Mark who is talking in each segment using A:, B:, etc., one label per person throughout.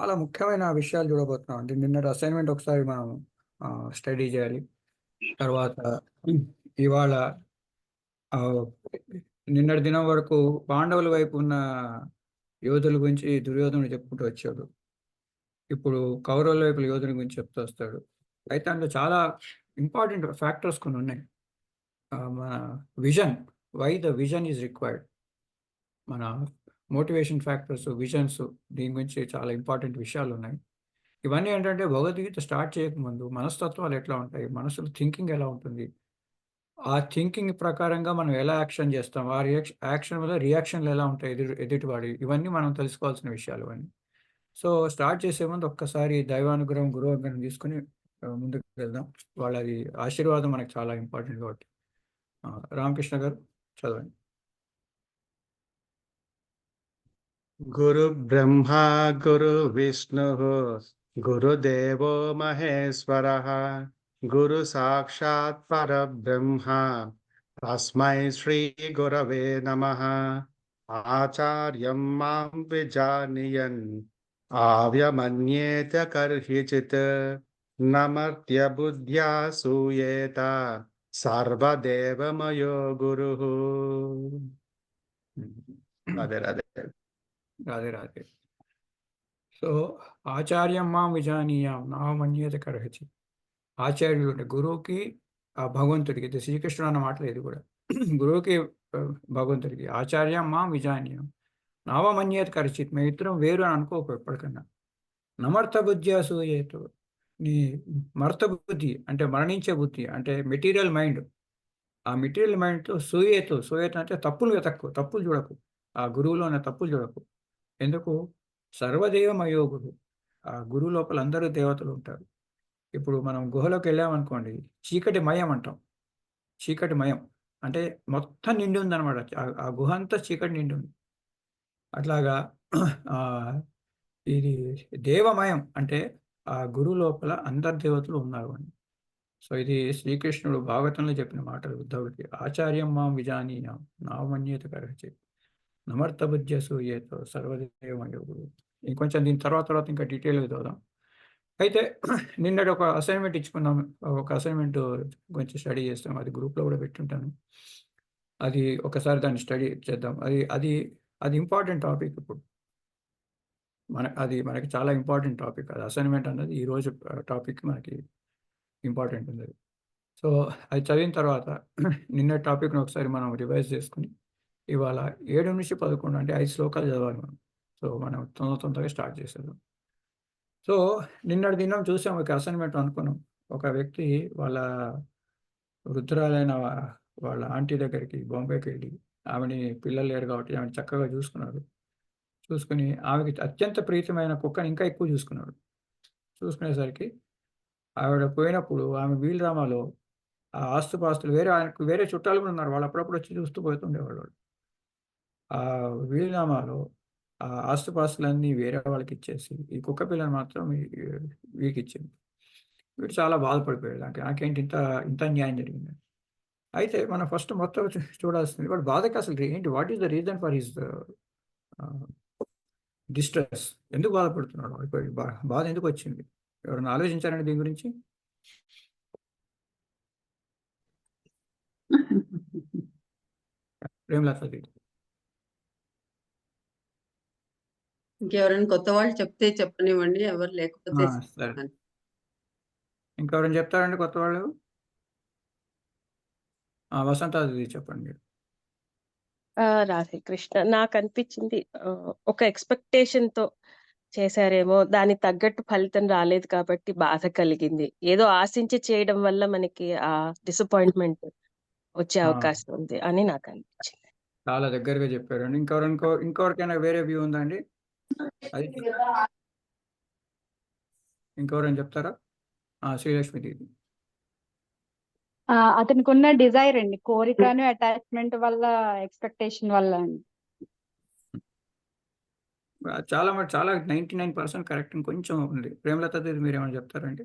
A: చాలా ముఖ్యమైన విషయాలు చూడబోతున్నాం అండి. నిన్నటి అసైన్మెంట్ ఒకసారి మనం స్టడీ చేయాలి. తర్వాత ఇవాళ ఆహ్, నిన్నటి దినం వరకు పాండవుల వైపు ఉన్న యోధుల గురించి దుర్యోధనుడు చెప్పుకుంటూ వచ్చాడు. ఇప్పుడు కౌరవుల వైపుల యోధుల గురించి చెప్తూ వస్తాడు. అయితే అందులో చాలా ఇంపార్టెంట్ ఫ్యాక్టర్స్ కొన్ని ఉన్నాయి. మన vision, why the vision is required. మన మోటివేషన్ ఫ్యాక్టర్స్, విజన్స్ దీని గురించి చాలా ఇంపార్టెంట్ విషయాలున్నాయి. ఇవన్నీ ఏంటంటే భగవద్గీత స్టార్ట్ చేయకముందు మనస్తత్వాలు ఎట్లా ఉంటాయి? మనసులో థింకింగ్ ఎలా ఉంటుంది? ఆ థింకింగ్ ప్రకారంగా మనం ఎలా యాక్షన్ చేస్తాం? ఆ యాక్షన్ వల్ల రియాక్షన్‌లు ఎలా ఉంటాయి ఎదుటివాడివి? ఇవన్నీ మనం తెలుసుకోవాల్సిన విషయాలు ఇవన్నీ. సో, స్టార్ట్ చేసే ముందు ఒక్కసారి దైవానుగ్రహం, గురువు అనుగ్రహం తీసుకొని ముందుకు వెళ్దాం. వాళ్ళది ఆశీర్వాదం మనకు చాలా ఇంపార్టెంట్ కాబట్టి. రామకృష్ణ గారు చదవండి.
B: గురు బ్రహ్మా గురు విష్ణు గురుదేవో మహేశ్వర గురు సాక్షాత్ పరబ్రహ్మ తస్మై శ్రీ గురవే నమః. ఆచార్యం మాం విజానీయన్ ఆవ్యమన్యేత కర్హిచిత్ నమర్త్య బుద్ధ్యా సూయేత సర్వదేవమయో గురుః. అదే అదే
A: రాధే రాధే. సో, ఆచార్యం మాం విజానీయాం నామన్యేత కర్హచి. ఆచార్యుడు అంటే గురువుకి, భగవంతుడికి ఇది శ్రీకృష్ణుడు అన్న మాటలు ఇది కూడా. గురువుకి, భగవంతుడికి ఆచార్యం మాం విజానీయం నావమన్యేత్ కర్చిత్. మేమిద్దరం వేరు అని అనుకోకు ఎప్పటికన్నా. నమర్త బుద్ధ్యా సూయేతు. నీ మర్త బుద్ధి అంటే మరణించే బుద్ధి అంటే మెటీరియల్ మైండ్. ఆ మెటీరియల్ మైండ్‌తో సూయేతు. సూయేతు అంటే తప్పులు వెతక్కు. తప్పులు చూడకు. ఆ గురువులో ఉన్న తప్పులు చూడకు. ఎందుకు? సర్వదేవమయో గురు. ఆ గురువు లోపల అందరూ దేవతలు ఉంటారు. ఇప్పుడు మనం గుహలోకెళ్ళామనుకోండి, చీకటి మయం అంటాం. చీకటి మయం. అంటే మొత్తం నిండి ఉందనమాట. ఆ గుహ అంతా చీకటి నిండి ఉంది. అట్లాగా ఆహ్, ఇది దేవమయం అంటే ఆ గురువు లోపల అందరు దేవతలు ఉన్నారు అని. సో, ఇది శ్రీకృష్ణుడు భాగవతంలో చెప్పిన మాటలు ఉద్ధవుడికి. ఆచార్యం మాం విజానీయాం నామన్యేత కర్హచిత్ నమర్త బుద్ధ్యా సూయేతో సర్వదేవమయో గురు. ఇంకొంచెం దీని తర్వాత తర్వాత ఇంకా డీటెయిల్‌గా చదువుదాం. అయితే నిన్నటి ఒక అసైన్‌మెంట్ ఇచ్చుకున్నాం. ఒక అసైన్‌మెంట్ గురించి స్టడీ చేస్తాం. అది గ్రూప్‌లో కూడా పెట్టుంటాను. అది ఒకసారి దాన్ని స్టడీ చేద్దాం. అది ఇంపార్టెంట్ టాపిక్ ఇప్పుడు. అది మనకి చాలా ఇంపార్టెంట్ టాపిక్. అది అసైన్‌మెంట్ అన్నది ఈరోజు టాపిక్ మనకి ఇంపార్టెంట్ ఉందది. సో, అది చదివిన తర్వాత నిన్నటి టాపిక్‌ని ఒకసారి మనం రివైజ్ చేసుకొని, ఇవాళ 7-11 అంటే 5 శ్లోకాలు చదవాలి మనం. సో, మనం తొందరగా స్టార్ట్ చేసేద్దాం. సో, నిన్నటి దినం చూసాం ఒక అసైన్‌మెంట్ అనుకున్నాం. ఒక వ్యక్తి వాళ్ళ వృద్ధురాలైన వాళ్ళ ఆంటీ దగ్గరికి బొంబాయికెళ్ళి, ఆమెని పిల్లలు లేరు కాబట్టి ఆమెను చక్కగా చూసుకున్నాడు. చూసుకొని ఆమెకి అత్యంత ప్రీతమైన కుక్కని ఇంకా ఎక్కువ చూసుకున్నాడు. చూసుకునేసరికి ఆవిడ పోయినప్పుడు ఆమె వీలునామాలో ఆ ఆస్తుపాస్తులు ఆయనకు వేరే చుట్టాలు కూడా ఉన్నారు. వాళ్ళు అప్పుడప్పుడు వచ్చి చూస్తూ పోతుండేవాళ్ళు. ఆ వీలునామాలో ఆ ఆస్తుపాస్తులన్నీ వేరే వాళ్ళకిచ్చేసి, ఈ కుక్క పిల్లని మాత్రం వీడికిచ్చింది. వీడు చాలా బాధపడిపోయాడు. నాకేంటి ఇంత అన్యాయం జరిగిందని. అయితే మనం ఫస్ట్ మొత్తం చూడాల్సింది వాడి బాధకి అసలు ఏంటి? What is the reason for his ఆహ్, డిస్ట్రెస్? ఎందుకు బాధపడుతున్నాడు? వాడికి బాధ ఎందుకొచ్చింది? ఎవరైనా ఆలోచించారండి దీని గురించి? ప్రేమలతది.
C: ఇంకెవరైనా కొత్త వాళ్ళు చెప్తే చెప్పనివ్వండి. ఎవరు లేకపోతే
A: సరే. ఇంకెవరైనా చెప్తారండి కొత్త వాళ్ళు? వసంతాది చెప్పండి మీరు.
D: రాధే కృష్ణ. నాకనిపించింది ఒక ఎక్స్‌పెక్టేషన్‌తో చేశారేమో, దానికి తగ్గట్టు ఫలితం రాలేదు కాబట్టి బాధ కలిగింది. ఏదో ఆశించి చేయడం వల్ల మనకి డిసప్పాయింట్‌మెంట్ వచ్చే
A: ఆ!
D: అవకాశం ఉంది అని నాకనిపించింది.
A: చాలా దగ్గరగా చెప్పారండి. ఇంకెవరికైనా వేరే వ్యూ ఉందా అండి? అది ఇంకెవరైనా చెప్తారా? శ్రీలక్ష్మి దీది.
E: అతనికున్న డిజైర్ అండి. కోరికను అటాచ్‌మెంట్ వల్ల, ఎక్స్‌పెక్టేషన్ వల్ల అండి.
A: చాలా 99% కరెక్ట్. ఇంకొంచెం ఉంది. ప్రేమలత దీది మీరేమైనా చెప్తారండి?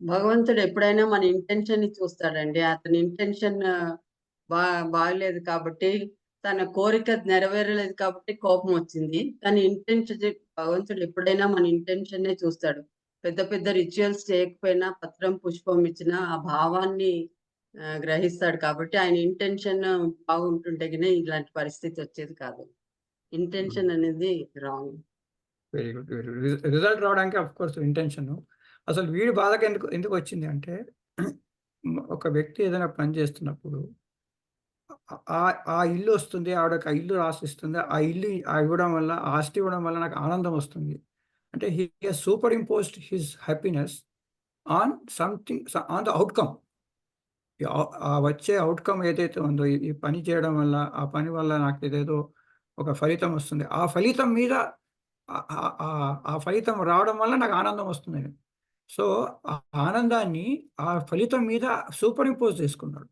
C: భగవంతుడు ఎప్పుడైనా మన ఇంటెన్షన్‌ని చూస్తాడండి. అతని ఇంటెన్షన్ బా బాగలేదు కాబట్టి తన కోరిక నెరవేరలేదు కాబట్టి కోపం వచ్చింది. కానీ ఇంటెన్షన్ భగవంతుడు ఎప్పుడైనా మన ఇంటెన్షన్‌నే చూస్తాడు. పెద్ద పెద్ద రిచువల్స్ చేయకపోయినా పత్రం, పుష్పం ఇచ్చినా ఆ భావాన్ని గ్రహిస్తాడు కాబట్టి ఆయన ఇంటెన్షన్ బాగుంటుంటే గిన ఇలాంటి పరిస్థితి వచ్చేది కాదు. ఇంటెన్షన్ అనేది రాంగ్.
A: Very good. రిజల్ట్ రావడానికి ఆఫ్ కోర్స్ ఇంటెన్షన్. అసలు వీడి బాధకి ఎందుకు ఎందుకు వచ్చింది అంటే ఒక వ్యక్తి ఏదైనా పని చేస్తున్నప్పుడు ఆ ఇల్లు వస్తుంది, ఆవిడకి ఆ ఇల్లు రాసిస్తుంది, ఆ ఇల్లు ఇవ్వడం వల్ల, ఆస్తి ఇవ్వడం వల్ల నాకు ఆనందం వస్తుంది. అంటే he has super imposed his happiness on something on the outcome. ఆ వచ్చే అవుట్‌కమ్ ఏదైతే ఉందో ఈ పని చేయడం వల్ల, ఆ పని వల్ల నాకు ఏదేదో ఒక ఫలితం వస్తుంది. ఆ ఫలితం మీద ఆ ఫలితం రావడం వల్ల నాకు ఆనందం వస్తుందని. సో, ఆ ఆనందాన్ని ఆ ఫలితం మీద సూపర్ ఇంపోజ్ చేసుకున్నాడు.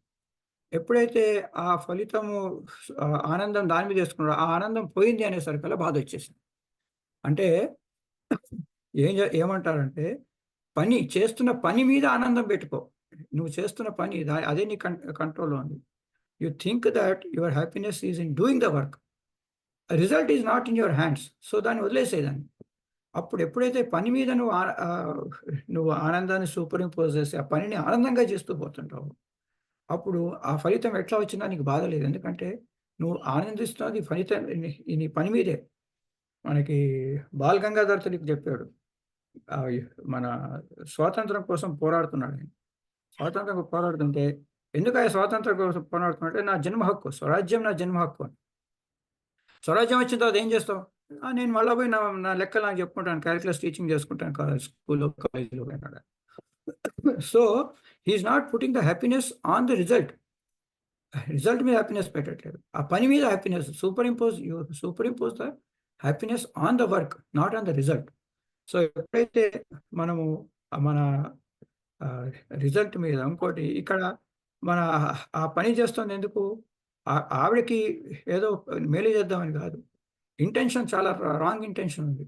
A: ఎప్పుడైతే ఆ ఫలితము ఆనందం దాని మీద చేసుకున్నాడో, ఆ ఆనందం పోయింది అనేసరికల్లా బాధొచ్చేసింది. అంటే ఏమంటారంటే చేస్తున్న పని మీద ఆనందం పెట్టుకో. నువ్వు చేస్తున్న పని అదే నీ కంట్రోల్‌లో ఉంది. You think that your happiness is in doing the work. Result is not in your hands. So, దాన్ని వదిలేసేయ్. అప్పుడు ఎప్పుడైతే పని మీద నువ్వు ఆనందాన్ని సూపర్ ఇంపోజ్ చేసి ఆ పనిని ఆనందంగా చేస్తూ పోతుంటావో, అప్పుడు ఆ ఫలితం ఎట్లా వచ్చినా నీకు బాధ లేదు. ఎందుకంటే నువ్వు ఆనందిస్తున్నది ఫలితం నీ పని మీదే. మనకి బాల్ గంగాధర్ తిలక్ చెప్పాడు. ఆహ్, మన స్వాతంత్రం కోసం పోరాడుతున్నాడని. స్వాతంత్రం పోరాడుతుంటే ఎందుకయ్యా స్వాతంత్రం కోసం పోరాడుతున్నాడంటే నా జన్మ హక్కు. స్వరాజ్యం నా జన్మ హక్కు అని. స్వరాజ్యం వచ్చిన తర్వాత ఏం చేస్తావు? నేను మళ్ళా పోయి నా లెక్కలు నాకు చెప్పుకుంటాను. కాలిక్యులస్ టీచింగ్ చేసుకుంటాను స్కూల్‌లో, కాలేజీలో అన్నాడు. So, he is not putting the happiness on the result. Result మీద హ్యాపీనెస్ పెట్టట్లేదు. ఆ పని మీద happiness super impose the happiness on the work, not on the result. So, ఎప్పుడైతే మనము మన రిజల్ట్ మీద ఇంకోటి ఇక్కడ మన ఆ పని చేస్తుంది ఎందుకు? ఆవిడకి ఏదో మేలు చేద్దామని కాదు. ఇంటెన్షన్ చాలా రాంగ్ ఇంటెన్షన్ ఉంది.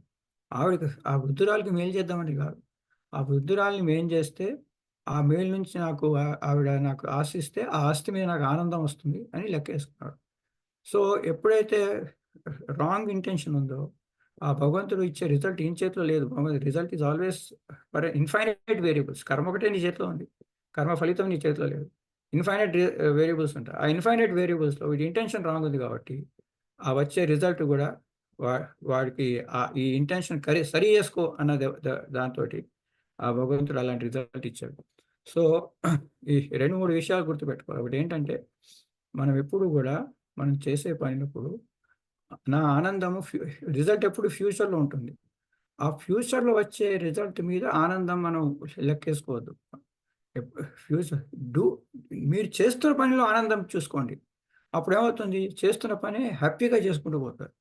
A: ఆ వృద్ధురాలికి మేలు చేద్దామని కాదు. ఆ వృద్ధురాలిని మేలు చేస్తే, ఆ మేలు నుంచి ఆవిడ నాకు ఆశిస్తే, ఆ ఆస్తి మీద నాకు ఆనందం వస్తుంది అని లెక్కేసుకున్నాడు. సో, ఎప్పుడైతే రాంగ్ ఇంటెన్షన్ ఉందో, ఆ భగవంతుడు ఇచ్చే రిజల్ట్ ఈయన చేతిలో లేదు. Result is always for infinite variables. కర్మ ఒకటే నీ చేతిలో ఉంది. కర్మ ఫలితం నీ చేతిలో లేదు. ఇన్‌ఫైనైట్ వేరియబుల్స్ ఉంటాయి. ఆ ఇన్‌ఫైనైట్ వేరియబుల్స్‌లో వీడి ఇంటెన్షన్ రాంగ్ ఉంది కాబట్టి, ఆ వచ్చే రిజల్ట్ కూడా వాడికి ఈ ఇంటెన్షన్ సరి చేసుకో అన్న దాంతోటి ఆ భగవంతుడు అలాంటి రిజల్ట్ ఇచ్చాడు. సో, ఈ 2, 3 విషయాలు గుర్తుపెట్టుకోవాలి. ఒకటేంటంటే, మనం ఎప్పుడు కూడా మనం చేసే పనినప్పుడు నా ఆనందము రిజల్ట్ ఎప్పుడు ఫ్యూచర్‌లో ఉంటుంది. ఆ ఫ్యూచర్‌లో వచ్చే రిజల్ట్ మీద ఆనందం మనం లెక్కేసుకోవద్దు. ఫ్యూచర్ మీరు చేస్తున్న పనిలో ఆనందం చూసుకోండి. అప్పుడేమవుతుంది? చేస్తున్న పని హ్యాపీగా చేసుకుంటూ పోతారు.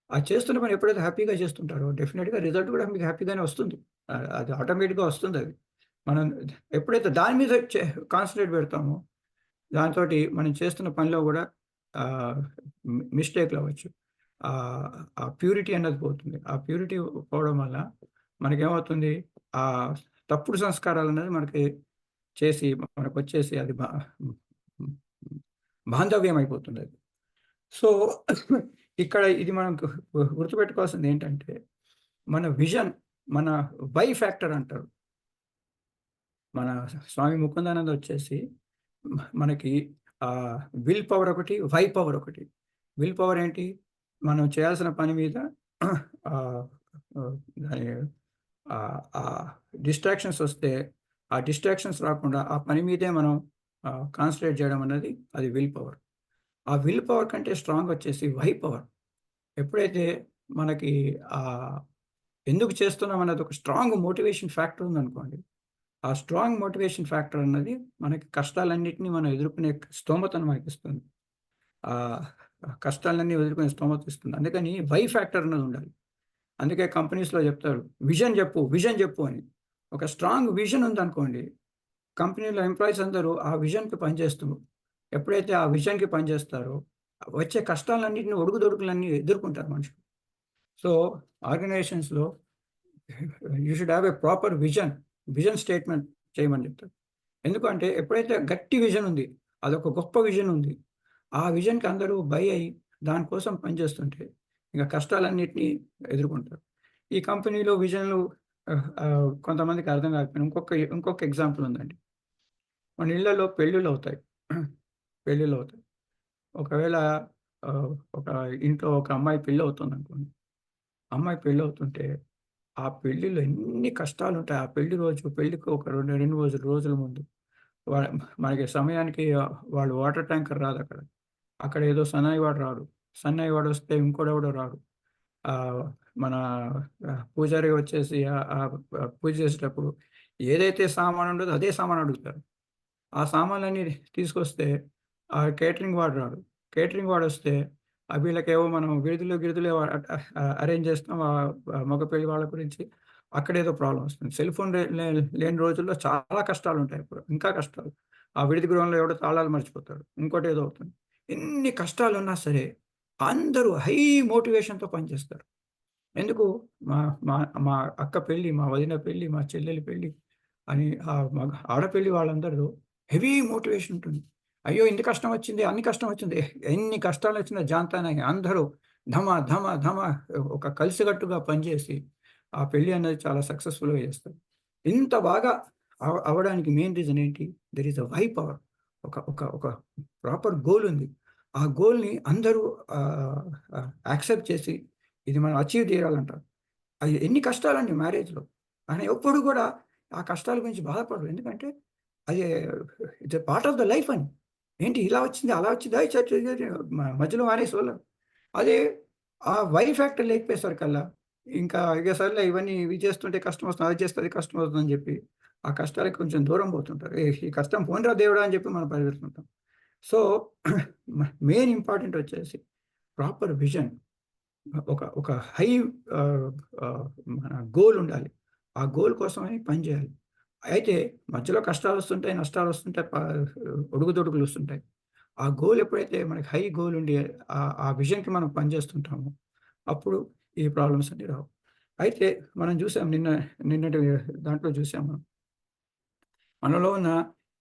A: ఆ చేస్తున్న పని ఎప్పుడైతే హ్యాపీగా చేస్తుంటారో డెఫినిట్‌గా రిజల్ట్ కూడా మీకు హ్యాపీగానే వస్తుంది. అది ఆటోమేటిక్‌గా వస్తుందది. మనం ఎప్పుడైతే దాని మీద కాన్సంట్రేట్ పెడతామో, దాంతోటి మనం చేస్తున్న పనిలో కూడా ఆహ్, మిస్టేక్‌లు అవ్వచ్చు. ఆ ప్యూరిటీ అన్నది పోతుంది. ఆ ప్యూరిటీ పోవడం వల్ల మనకేమవుతుంది? తప్పుడు సంస్కారాలనేది మనకి చేసి మనకొచ్చేసి అది బాంధవ్యం అయిపోతుందది. సో, ఇక్కడ ఇది మనం గుర్తుపెట్టుకోవాల్సింది ఏంటంటే, మన విజన్, మన వై ఫ్యాక్టర్ అంటారు. మన స్వామి ముకుందానంద వచ్చేసి మనకి విల్ పవర్ ఒకటి, వై పవర్ ఒకటి. విల్ పవర్ ఏంటి? మనం చేయాల్సిన పని మీద దాని డిస్ట్రాక్షన్స్ వస్తే, ఆ డిస్ట్రాక్షన్స్ రాకుండా ఆ పని మీదే మనం కాన్సంట్రేట్ చేయడం అన్నది అది విల్ పవర్. ఆ విల్ పవర్ కంటే స్ట్రాంగ్ వచ్చేసి వై పవర్. ఎప్పుడైతే మనకి ఎందుకు చేస్తున్నాం అన్నది ఒక స్ట్రాంగ్ మోటివేషన్ ఫ్యాక్టర్ ఉందనుకోండి. ఆ స్ట్రాంగ్ మోటివేషన్ ఫ్యాక్టర్ అన్నది మనకి కష్టాలన్నిటిని మనం ఎదుర్కొనే స్తోమతను మనకిస్తుంది. కష్టాలన్నీ ఎదుర్కొనే స్తోమత ఇస్తుంది. అందుకని వై ఫ్యాక్టర్ అన్నది ఉండాలి. అందుకే కంపెనీస్‌లో చెప్తారు. విజన్ చెప్పు అని. ఒక స్ట్రాంగ్ విజన్ ఉందనుకోండి, కంపెనీలో ఎంప్లాయీస్ అందరూ ఆ విజన్‌కి పనిచేస్తారు. ఎప్పుడైతే ఆ విజన్‌కి పనిచేస్తారో, వచ్చే కష్టాలన్నిటిని, ఒడుగుదొడుకులన్నీ ఎదుర్కొంటారు మనుషులు. సో, ఆర్గనైజేషన్స్‌లో you should have a proper vision statement చేయమని చెప్తారు. ఎందుకంటే ఎప్పుడైతే గట్టి విజన్ ఉంది, అదొక గొప్ప విజన్ ఉంది. ఆ విజన్‌కి అందరూ బై అయ్యి దానికోసం పనిచేస్తుంటే ఇంకా కష్టాలన్నిటినీ ఎదుర్కొంటారు. ఈ కంపెనీలో విజన్లు కొంతమందికి అర్థం కాకపోయినా ఇంకొక ఎగ్జాంపుల్ ఉందండి. మన ఇళ్లలో పెళ్ళిళ్ళు అవుతాయి. ఒకవేళ ఒక ఇంట్లో ఒక అమ్మాయి పెళ్ళి అవుతుంది అనుకోండి. అమ్మాయి పెళ్ళి అవుతుంటే ఆ పెళ్ళిలో ఎన్ని కష్టాలు ఉంటాయి. ఆ పెళ్ళికి ఒక 2 రోజుల ముందు మనకి సమయానికి వాళ్ళు వాటర్ ట్యాంకర్ రాదు అక్కడ. అక్కడ ఏదో సన్నాయి వాడు రాడు. సన్నాయి వాడు వస్తే ఇంకోడెవడో రాడు. మన పూజారి వచ్చేసి పూజ చేసేటప్పుడు ఏదైతే సామాను ఉండదో అదే సామాను అడుగుతారు. ఆ సామాన్లన్నీ తీసుకొస్తే ఆ కేటరింగ్ వాడు రాడు. కేటరింగ్ వాడు వస్తే వీళ్ళకేవో మనం విడుదలు అరేంజ్ చేస్తాం మగ పెళ్లి వాళ్ళ గురించి. అక్కడేదో ప్రాబ్లమ్ వస్తుంది. సెల్ ఫోన్ లేని రోజుల్లో చాలా కష్టాలు ఉంటాయి. ఇప్పుడు ఇంకా కష్టాలు. ఆ విడిది గృహంలో ఎవడో తాళాలు మర్చిపోతాడు. ఇంకోటి ఏదో అవుతుంది. ఎన్ని కష్టాలు ఉన్నా సరే అందరూ హై మోటివేషన్‌తో పనిచేస్తారు. ఎందుకు మా మా మా అక్క పెళ్ళి, మా వదిన పెళ్ళి, మా చెల్లెలి పెళ్ళి అని ఆడపెళ్లి వాళ్ళందరూ హెవీ మోటివేషన్ ఉంటుంది. అయ్యో! ఇంత కష్టం వచ్చింది, అన్ని కష్టం వచ్చింది. ఎన్ని కష్టాలు వచ్చినా జాంతానని అందరూ ధమ ధమ ధమ ఒక కలిసికట్టుగా పనిచేసి ఆ పెళ్లి అనేది చాలా సక్సెస్‌ఫుల్‌గా చేస్తారు. ఇంత బాగా అవ్వడానికి మెయిన్ రీజన్ ఏంటి? There is a why power. ఒక ఒక ఒక ప్రాపర్ గోల్ ఉంది. ఆ గోల్‌ని అందరూ యాక్సెప్ట్ చేసి ఇది మనం అచీవ్ చేయాలంటారు. అది ఎన్ని కష్టాలండి మ్యారేజ్‌లో. ఆయన ఎప్పుడు కూడా ఆ కష్టాల గురించి బాధపడరు. ఎందుకంటే అది it's a part of the life అని. ఏంటి ఇలా వచ్చింది, అలా వచ్చింది. మధ్యలో మానేసి వదలరు. అదే ఆ వై ఫ్యాక్టర్ లేకపోయేసరికల్లా ఇక సర్లే ఇవి చేస్తుంటే కష్టం వస్తుంది, అది చేస్తే అది కష్టం వస్తుందని చెప్పి ఆ కష్టాలకి కొంచెం దూరం పోతుంటారు. ఈ కష్టం పోనిరా దేవుడా అని చెప్పి మనం పరిగెడుతుంటాం. సో మెయిన్ ఇంపార్టెంట్ వచ్చేసి ప్రాపర్ విజన్. ఒక హై మన గోల్ ఉండాలి. ఆ గోల్ కోసమని పని చేయాలి. అయితే మధ్యలో కష్టాలు వస్తుంటాయి, నష్టాలు వస్తుంటాయి, ఒడుగుదొడుకులు వస్తుంటాయి. ఆ గోల్ ఎప్పుడైతే మనకి హై గోల్ ఉండి ఆ విజన్‌కి మనం పనిచేస్తుంటామో అప్పుడు ఈ ప్రాబ్లమ్స్ అన్నీ రావు. అయితే మనం చూసాం నిన్నటి దాంట్లో చూసాం మనం. మనలో ఉన్న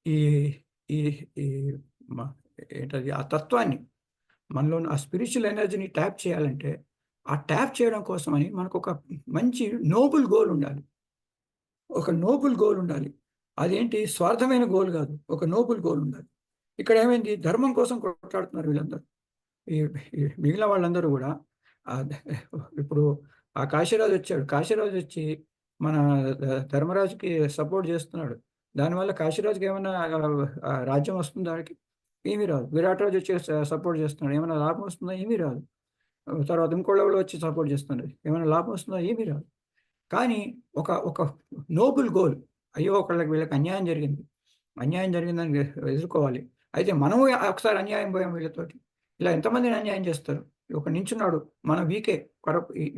A: ఈ ఈ ఈ మ ఏంటది ఆ తత్వాన్ని మనలో ఉన్న ఆ స్పిరిచ్యువల్ ఎనర్జీని ట్యాప్ చేయాలంటే, ఆ ట్యాప్ చేయడం కోసమని మనకొక మంచి నోబుల్ గోల్ ఉండాలి. ఒక నోబుల్ గోల్ ఉండాలి. అదేంటి స్వార్థమైన గోల్ గాదు. ఒక నోబుల్ గోల్ ఉండాలి. ఇక్కడ ఏమైంది ధర్మం కోసం కొట్లాడుతున్నారు వీళ్ళందరూ. ఈ ఈ మిగిలిన వాళ్ళందరూ గూడా ఆహ్, ఇప్పుడు ఆ కాశీరాజు వచ్చాడు. కాశీరాజు వచ్చి మన ధర్మరాజుకి సపోర్ట్ చేస్తున్నాడు. దానివల్ల కాశీరాజుకి ఏమన్నా రాజ్యం వస్తుందా ఆడికి? ఏమీ రాదు. విరాట్ రాజు వచ్చి సపోర్ట్ చేస్తున్నాడు. ఏమైనా లాభం వస్తుందా? ఏమీ రాదు. తర్వాత ఇంకోళ్ళెవలో వచ్చి సపోర్ట్ చేస్తున్నారు. ఏమైనా లాభం వస్తుందా? ఏమీ రాదు. కానీ ఒక నోబుల్ గోల్. అయ్యో! వీళ్ళకి అన్యాయం జరిగింది. అన్యాయం జరిగిందని ఎదుర్కోవాలి. అయితే మనము ఒకసారి అన్యాయం పోయాం వీళ్ళతోటి. ఇలా ఎంతమందిని అన్యాయం చేస్తారు? ఒకడు నించున్నాడు. మనం వీకే.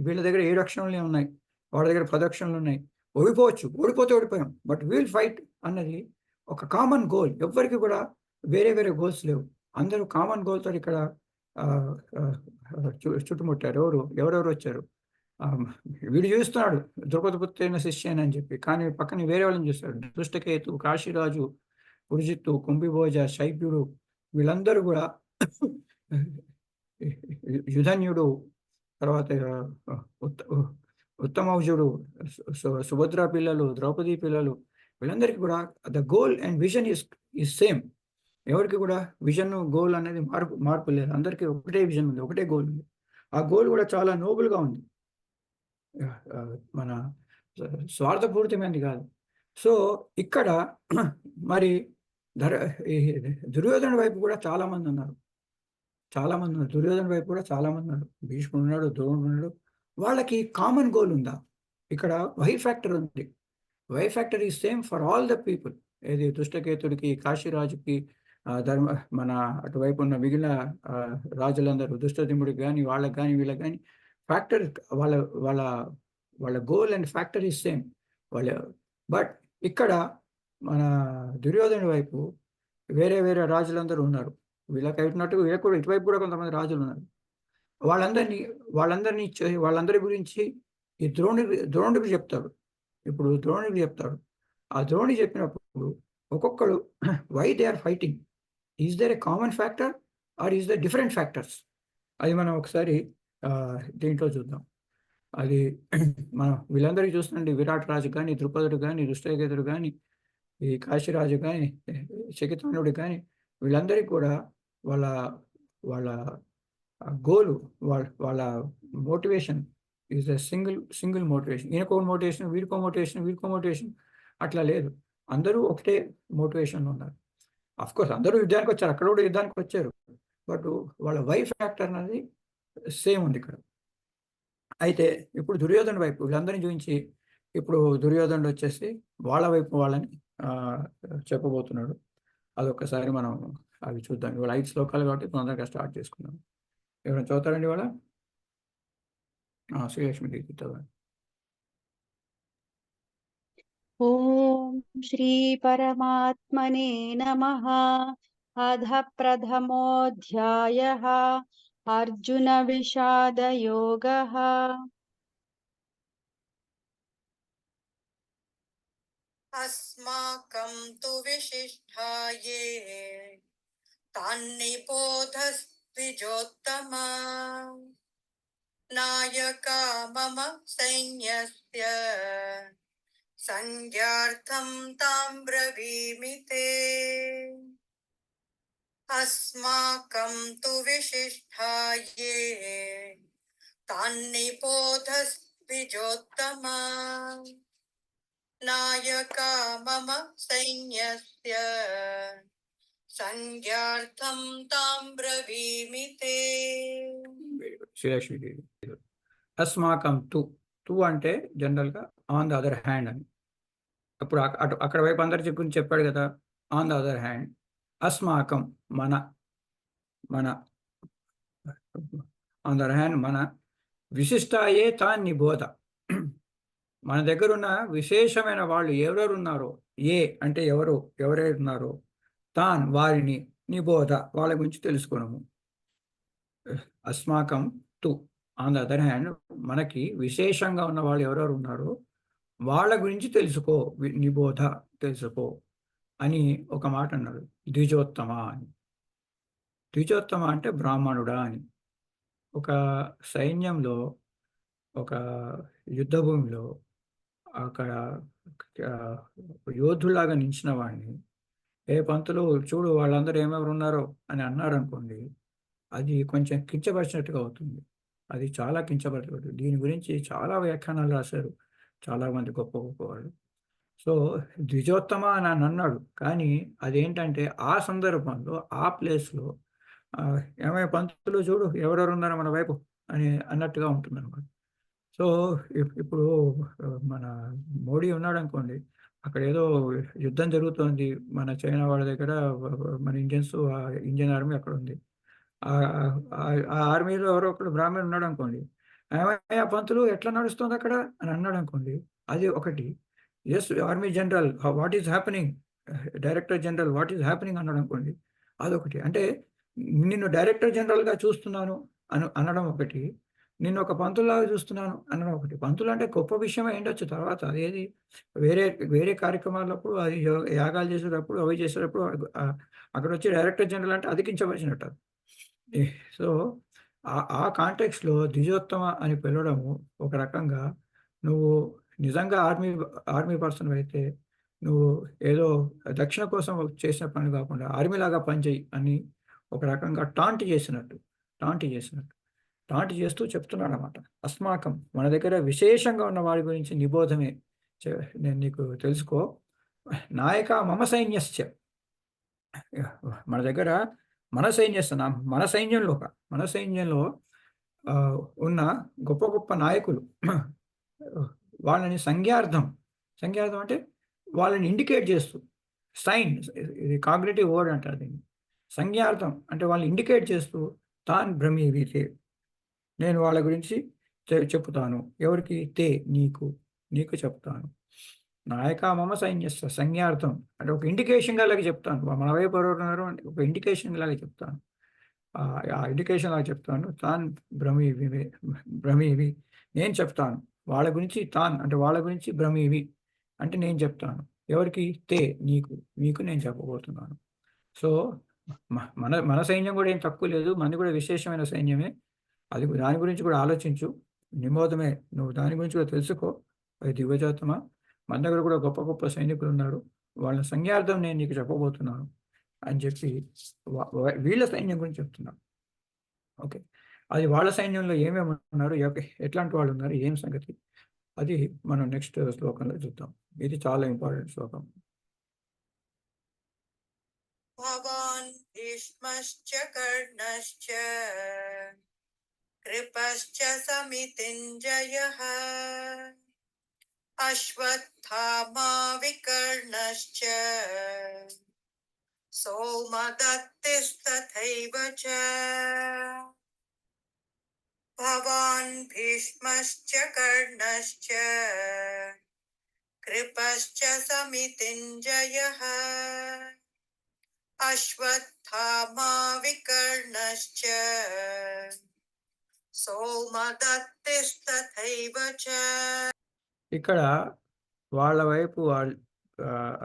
A: వీళ్ళ దగ్గర 7 అక్షరములే ఉన్నాయి. వాడి దగ్గర 10 అక్షరములున్నాయి. ఓడిపోవచ్చు. ఓడిపోతే ఓడిపోయాం. బట్ విల్ ఫైట్ అన్నది ఒక కామన్ గోల్. ఎవ్వరికీ కూడా వేరే గోల్స్ లేవు. అందరూ కామన్ గోల్‌తోటి ఇక్కడ ఆహ్, ఆహ్, చుట్టుముట్టారు. ఎవరెవరు వచ్చారు? వీడు చూస్తున్నాడు ద్రౌపదిపుత్రైన శిష్యని అని చెప్పి. కానీ పక్కన వేరే వాళ్ళని చూస్తాడు. దుష్టకేతు, కాశీరాజు, పురుజిత్తు, కుంభిభోజ, శైబ్యుడు వీళ్ళందరూ కూడా యుధన్యుడు, తర్వాత ఉత్ ఉత్తమౌజుడు, సుభద్ర పిల్లలు, ద్రౌపది పిల్లలు వీళ్ళందరికీ కూడా the goal and vision is same. ఎవరికి కూడా విజన్, గోల్ అనేది మార్పు లేదు. అందరికీ ఒకటే విజన్ ఉంది. ఒకటే గోల్ ఉంది. ఆ గోల్ కూడా చాలా నోబుల్‌గా ఉంది. మన స్వార్థపూరితమైనది కాదు. సో, ఇక్కడ మరి ఈ దుర్యోధనుడి వైపు కూడా చాలామందున్నారు. దుర్యోధనుడి వైపు కూడా చాలామందున్నారు. భీష్ముడున్నాడు, ద్రోణుడున్నాడు. వాళ్ళకి కామన్ గోల్ ఉందా? ఇక్కడ వై ఫ్యాక్టర్ ఉంది. Why factor is same for all the people. ఏది దుష్టకేతుడికి, కాశీరాజుకి, మన అటువైపు ఉన్న మిగిలిన రాజులందరూ దుష్టదిమ్ముడికి గాని, వాళ్ళకి గాని, వీళ్ళకి గాని ఫ్యాక్టర్ వాళ్ళ వాళ్ళ వాళ్ళ goal and factor is same. But ఇక్కడ మన దుర్యోధనుడి వైపు వేరే రాజులందరూ ఉన్నారు. వీళ్ళకి కూడా ఇటువైపు కూడా కొంతమంది రాజులున్నారు. వాళ్ళందరి గురించి ఈ ద్రోణుడికి చెప్తాడు. ఇప్పుడు ద్రోణుడికి చెప్తాడు. ఆ ద్రోణుడికి చెప్పినప్పుడు ఒక్కొక్కడు why they are fighting? Is there a common factor or is there different factors? అది మనం ఒకసారి దీంట్లో చూద్దాం. అది మనం వీళ్ళందరికీ చూస్తుంటే విరాట్ రాజు కానీ, ద్రుపదుడు కానీ, దృష్టకేతుడు కానీ, ఈ కాశీరాజు కానీ, శకితానుడు కానీ, వీళ్ళందరికీ కూడా వాళ్ళ వాళ్ళ గోలు, వాళ్ళ motivation is a single motivation. ఈయనకో మోటివేషన్, వీడికో మోటివేషన్, వీడికో మోటివేషన్ అట్లా లేదు. అందరూ ఒకటే మోటివేషన్లో ఉన్నారు. కోర్స్ అందరూ యుద్ధానికి వచ్చారు, అక్కడ కూడా యుద్ధానికి వచ్చారు. బట్ వాళ్ళ వైఫ్ ఫ్యాక్టర్ అనేది సేమ్ ఉంది ఇక్కడ. అయితే ఇప్పుడు దుర్యోధన వైపు వీళ్ళందరినీ చూపించి ఇప్పుడు దుర్యోధనుడు వచ్చేసి వాళ్ళ వైపు వాళ్ళని చెప్పబోతున్నాడు. అదొక్కసారి మనం అవి చూద్దాం. ఇవాళ 5 శ్లోకాలు కాబట్టి తొందరగా స్టార్ట్ చేసుకుందాం. ఎవరైనా చదువుతారండి ఇవాళ? శ్రీలక్ష్మి దీక్షిత్ చదవండి.
E: ఓం శ్రీ పరమాత్మనే నమః. అధ ప్రథమోऽధ్యాయః అర్జున విషాద యోగః.
F: अस्माकं तु विशिष्टाये तान्निबोधस्त्विजोत्तमा नायका मम सैन्यस्य संज्ञार्थं तां ब्रवीमि ते. अस्माकं तु विशिष्टाये तान्निबोधस्त्विजोत्तमा नायका मम सैन्यस्य संज्ञार्थं तां ब्रवीमि ते.
A: శ్రీలక్ష్మి దేవి. అస్మాకం తు అంటే జనరల్గా ఆన్ ద అదర్ హ్యాండ్ అని. అప్పుడు అక్కడ వైపు అందరి గురించి చెప్పాడు కదా, ఆన్ ద అదర్ హ్యాండ్. అస్మాకం మన ఆన్ ద అదర్ హ్యాండ్ మన విశిష్టాయే తాన్ నిబోధ. మన దగ్గర ఉన్న విశేషమైన వాళ్ళు ఎవరెవరు ఉన్నారో, ఏ అంటే ఎవరెవరు ఉన్నారో, తాన్ వారిని, నిబోధ వాళ్ళ గురించి తెలుసుకోవడము. అస్మాకం తు ఆన్ ద అదర్ హ్యాండ్ మనకి విశేషంగా ఉన్న వాళ్ళు ఎవరెవరు ఉన్నారో వాళ్ళ గురించి తెలుసుకో, నిబోధ తెలుసుకో అని ఒక మాట అన్నాడు. ద్విజోత్తమ అని. ద్విజోత్తమ అంటే బ్రాహ్మణుడా అని. ఒక సైన్యంలో, ఒక యుద్ధ భూమిలో అక్కడ యోధులాగా నిలిచిన వాడిని ఏ పంతులు చూడు వాళ్ళందరూ ఏమెవరు ఉన్నారో అని అన్నారు అనుకోండి, అది కొంచెం కించపరిచినట్టుగా అవుతుంది. అది చాలా కించపరచబడు. దీని గురించి చాలా వ్యాఖ్యానాలు రాశారు చాలామంది గొప్ప వాళ్ళు. సో ద్విజోత్తమ అని అన్నాడు, కానీ అదేంటంటే ఆ సందర్భంలో ఆ ప్లేస్లో ఏమైనా పంతులు చూడు ఎవరెవరు ఉన్నారో మన వైపు అని అన్నట్టుగా ఉంటుంది అనమాట. సో ఇప్పుడు మన మోడీ ఉన్నాడు అనుకోండి, అక్కడ ఏదో యుద్ధం జరుగుతోంది మన చైనా వాళ్ళ దగ్గర, మన ఇండియన్ ఆర్మీ అక్కడ ఉంది. ఆ ఆర్మీలో ఎవరో ఒకడు బ్రాహ్మణ్ ఉన్నాడు అనుకోండి, ఏమయ్యా పంతులు ఎట్లా నడుస్తుంది అక్కడ అని అన్నాడు అనుకోండి, అది ఒకటి. Yes army general what is happening, director general what is happening అన్నాడు అనుకోండి, అదొకటి. అంటే నిన్ను డైరెక్టర్ జనరల్గా చూస్తున్నాను అనడం ఒకటి, నిన్ను ఒక పంతులాగా చూస్తున్నాను అనడం ఒకటి. పంతులు అంటే గొప్ప విషయమే ఉండొచ్చు, తర్వాత అదేది వేరే కార్యక్రమాలప్పుడు, అది యాగాలు చేసేటప్పుడు, అవి చేసేటప్పుడు అక్కడ వచ్చి డైరెక్టర్ జనరల్ అంటే అధికించవలసినట్టు. సో ఆ కాంటెక్స్లో ద్విజోత్తమ అని పిలవడము ఒక రకంగా, నువ్వు నిజంగా ఆర్మీ పర్సన్ అయితే నువ్వు ఏదో దక్షిణ కోసం చేసిన పని కాకుండా ఆర్మీలాగా పనిచేయి అని ఒక రకంగా టాంట్ చేస్తూ చెప్తున్నాడు అన్నమాట. అస్మాకం మన దగ్గర విశేషంగా ఉన్న వారి గురించి నిబోధమే నేను నీకు తెలుసుకో. నాయక మమ సైన్యస్య, మన దగ్గర మన సైన్యంలో ఉన్న గొప్ప నాయకులు, వాళ్ళని సంజ్ఞార్థం అంటే వాళ్ళని ఇండికేట్ చేస్తూ, సైన్ ఇది కాగ్నిటివ్ వర్డ్ అంటారు దీన్ని. సంజ్ఞార్థం అంటే వాళ్ళని ఇండికేట్ చేస్తూ, తాన్ బ్రహ్మీవితే నేను వాళ్ళ గురించి చెప్తాను. ఎవరికి? తే నీకు చెప్తాను. నాయక మమ సైన్యస్య సంజ్ఞార్థం అంటే ఒక ఇండికేషన్ లాగా చెప్తాను. మన వైపు ఎవరున్నారు అంటే ఒక ఇండికేషన్ లాగా చెప్తాను. ఆ ఇండికేషన్ లాగా చెప్తాను. తాన్ బ్రహ్మీవి నేను చెప్తాను వాళ్ళ గురించి. తాన్ అంటే వాళ్ళ గురించి, బ్రహ్మీవి అంటే నేను చెప్తాను. ఎవరికి? తే మీకు నేను చెప్పబోతున్నాను. సో మన సైన్యం కూడా ఏం తక్కువ లేదు, మనది కూడా విశేషమైన సైన్యమే. దాని గురించి కూడా ఆలోచించు. నిమోదమే, నువ్వు దాని గురించి కూడా తెలుసుకో. అది దివ్యజాతమా, మన దగ్గర కూడా గొప్ప గొప్ప సైనికులు ఉన్నారు, వాళ్ళ సంజ్ఞార్థం నేను నీకు చెప్పబోతున్నాను అని చెప్పి వీళ్ళ సైన్యం గురించి చెప్తున్నాను. ఓకే, అది వాళ్ళ సైన్యంలో ఏమేమి ఉన్నారు, ఎట్లాంటి వాళ్ళు ఉన్నారు, ఏం సంగతి, అది మనం నెక్స్ట్ శ్లోకంలో చూద్దాం. ఇది చాలా ఇంపార్టెంట్ శ్లోకం.
F: భవాన్ భీష్మశ్చ కర్ణశ్చ కృపశ్చ సమితింజయః అశ్వత్థామా వికర్ణశ్చ సోమదత్తిస్తథైవ చ. భవాన్ భీష్మశ్చ కర్ణశ్చ కృపశ్చ సమితింజయః అశ్వత్థామా వికర్ణశ్చ సోమదత్తిస్తథైవ చ.
A: ఇక్కడ వాళ్ళ వైపు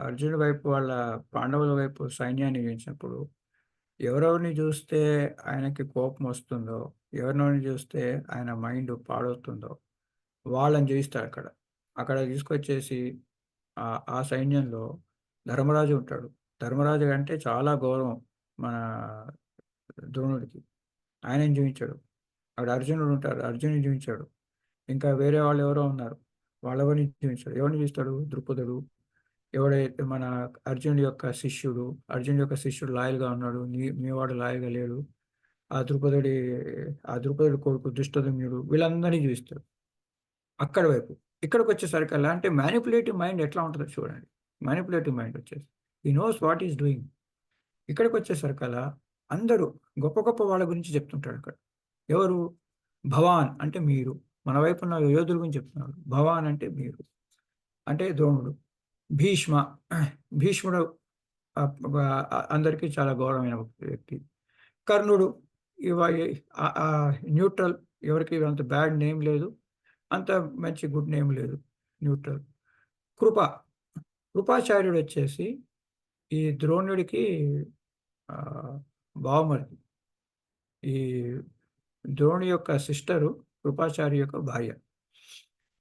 A: అర్జునుడి వైపు, వాళ్ళ పాండవుల వైపు సైన్యాన్ని చూసినప్పుడు ఎవరెవరిని చూస్తే ఆయనకి కోపం వస్తుందో, ఎవరినోని చూస్తే ఆయన మైండ్ పాడవుతుందో వాళ్ళని చూపిస్తాడు. అక్కడ తీసుకొచ్చేసి ఆ సైన్యంలో ధర్మరాజు ఉంటాడు. ధర్మరాజు అంటే చాలా గౌరవం మన ద్రోణుడికి, ఆయనని చూపించాడు. అక్కడ అర్జునుడు ఉంటాడు, అర్జునుని చూపించాడు. ఇంకా వేరే వాళ్ళు ఎవరో ఉన్నారు, వాళ్ళెవరిని చూపించాడు. ఎవరిని చూస్తాడు? ద్రుపదుడు, ఎవడైతే మన అర్జునుడి యొక్క శిష్యుడు లాయల్గా ఉన్నాడు, మీ వాడు లాయల్గా లేడు, ఆ ద్రుపదుడి కొడుకు దుష్టదుమ్యుడు, వీళ్ళందరినీ చూపిస్తాడు అక్కడ వైపు. ఇక్కడికి వచ్చేసరికల్లా అంటే మ్యానిపులేటివ్ మైండ్ ఎట్లా ఉంటుందో చూడండి. మ్యానిపులేటివ్ మైండ్ వచ్చేసి he knows what is doing. ఇక్కడికి వచ్చేసరికల్లా అందరూ గొప్ప గొప్ప వాళ్ళ గురించి చెప్తుంటాడు అక్కడ. ఎవరు? భవాన్ అంటే మీరు, మన వైపు ఉన్న యోధుల గురించి చెప్తున్నాడు. భవాన్ అంటే మీరు, అంటే ద్రోణుడు. భీష్ముడు అందరికీ చాలా గౌరవమైన వ్యక్తి. కర్ణుడు న్యూట్రల్, ఎవరికి అంత బ్యాడ్ నేమ్ లేదు, అంత మంచి గుడ్ నేమ్ లేదు, న్యూట్రల్. కృపాచార్యుడు వచ్చేసి ఈ ద్రోణుడికి బావమరిది. ఈ ద్రోణి యొక్క సిస్టరు కృపాచార్య యొక్క భార్య.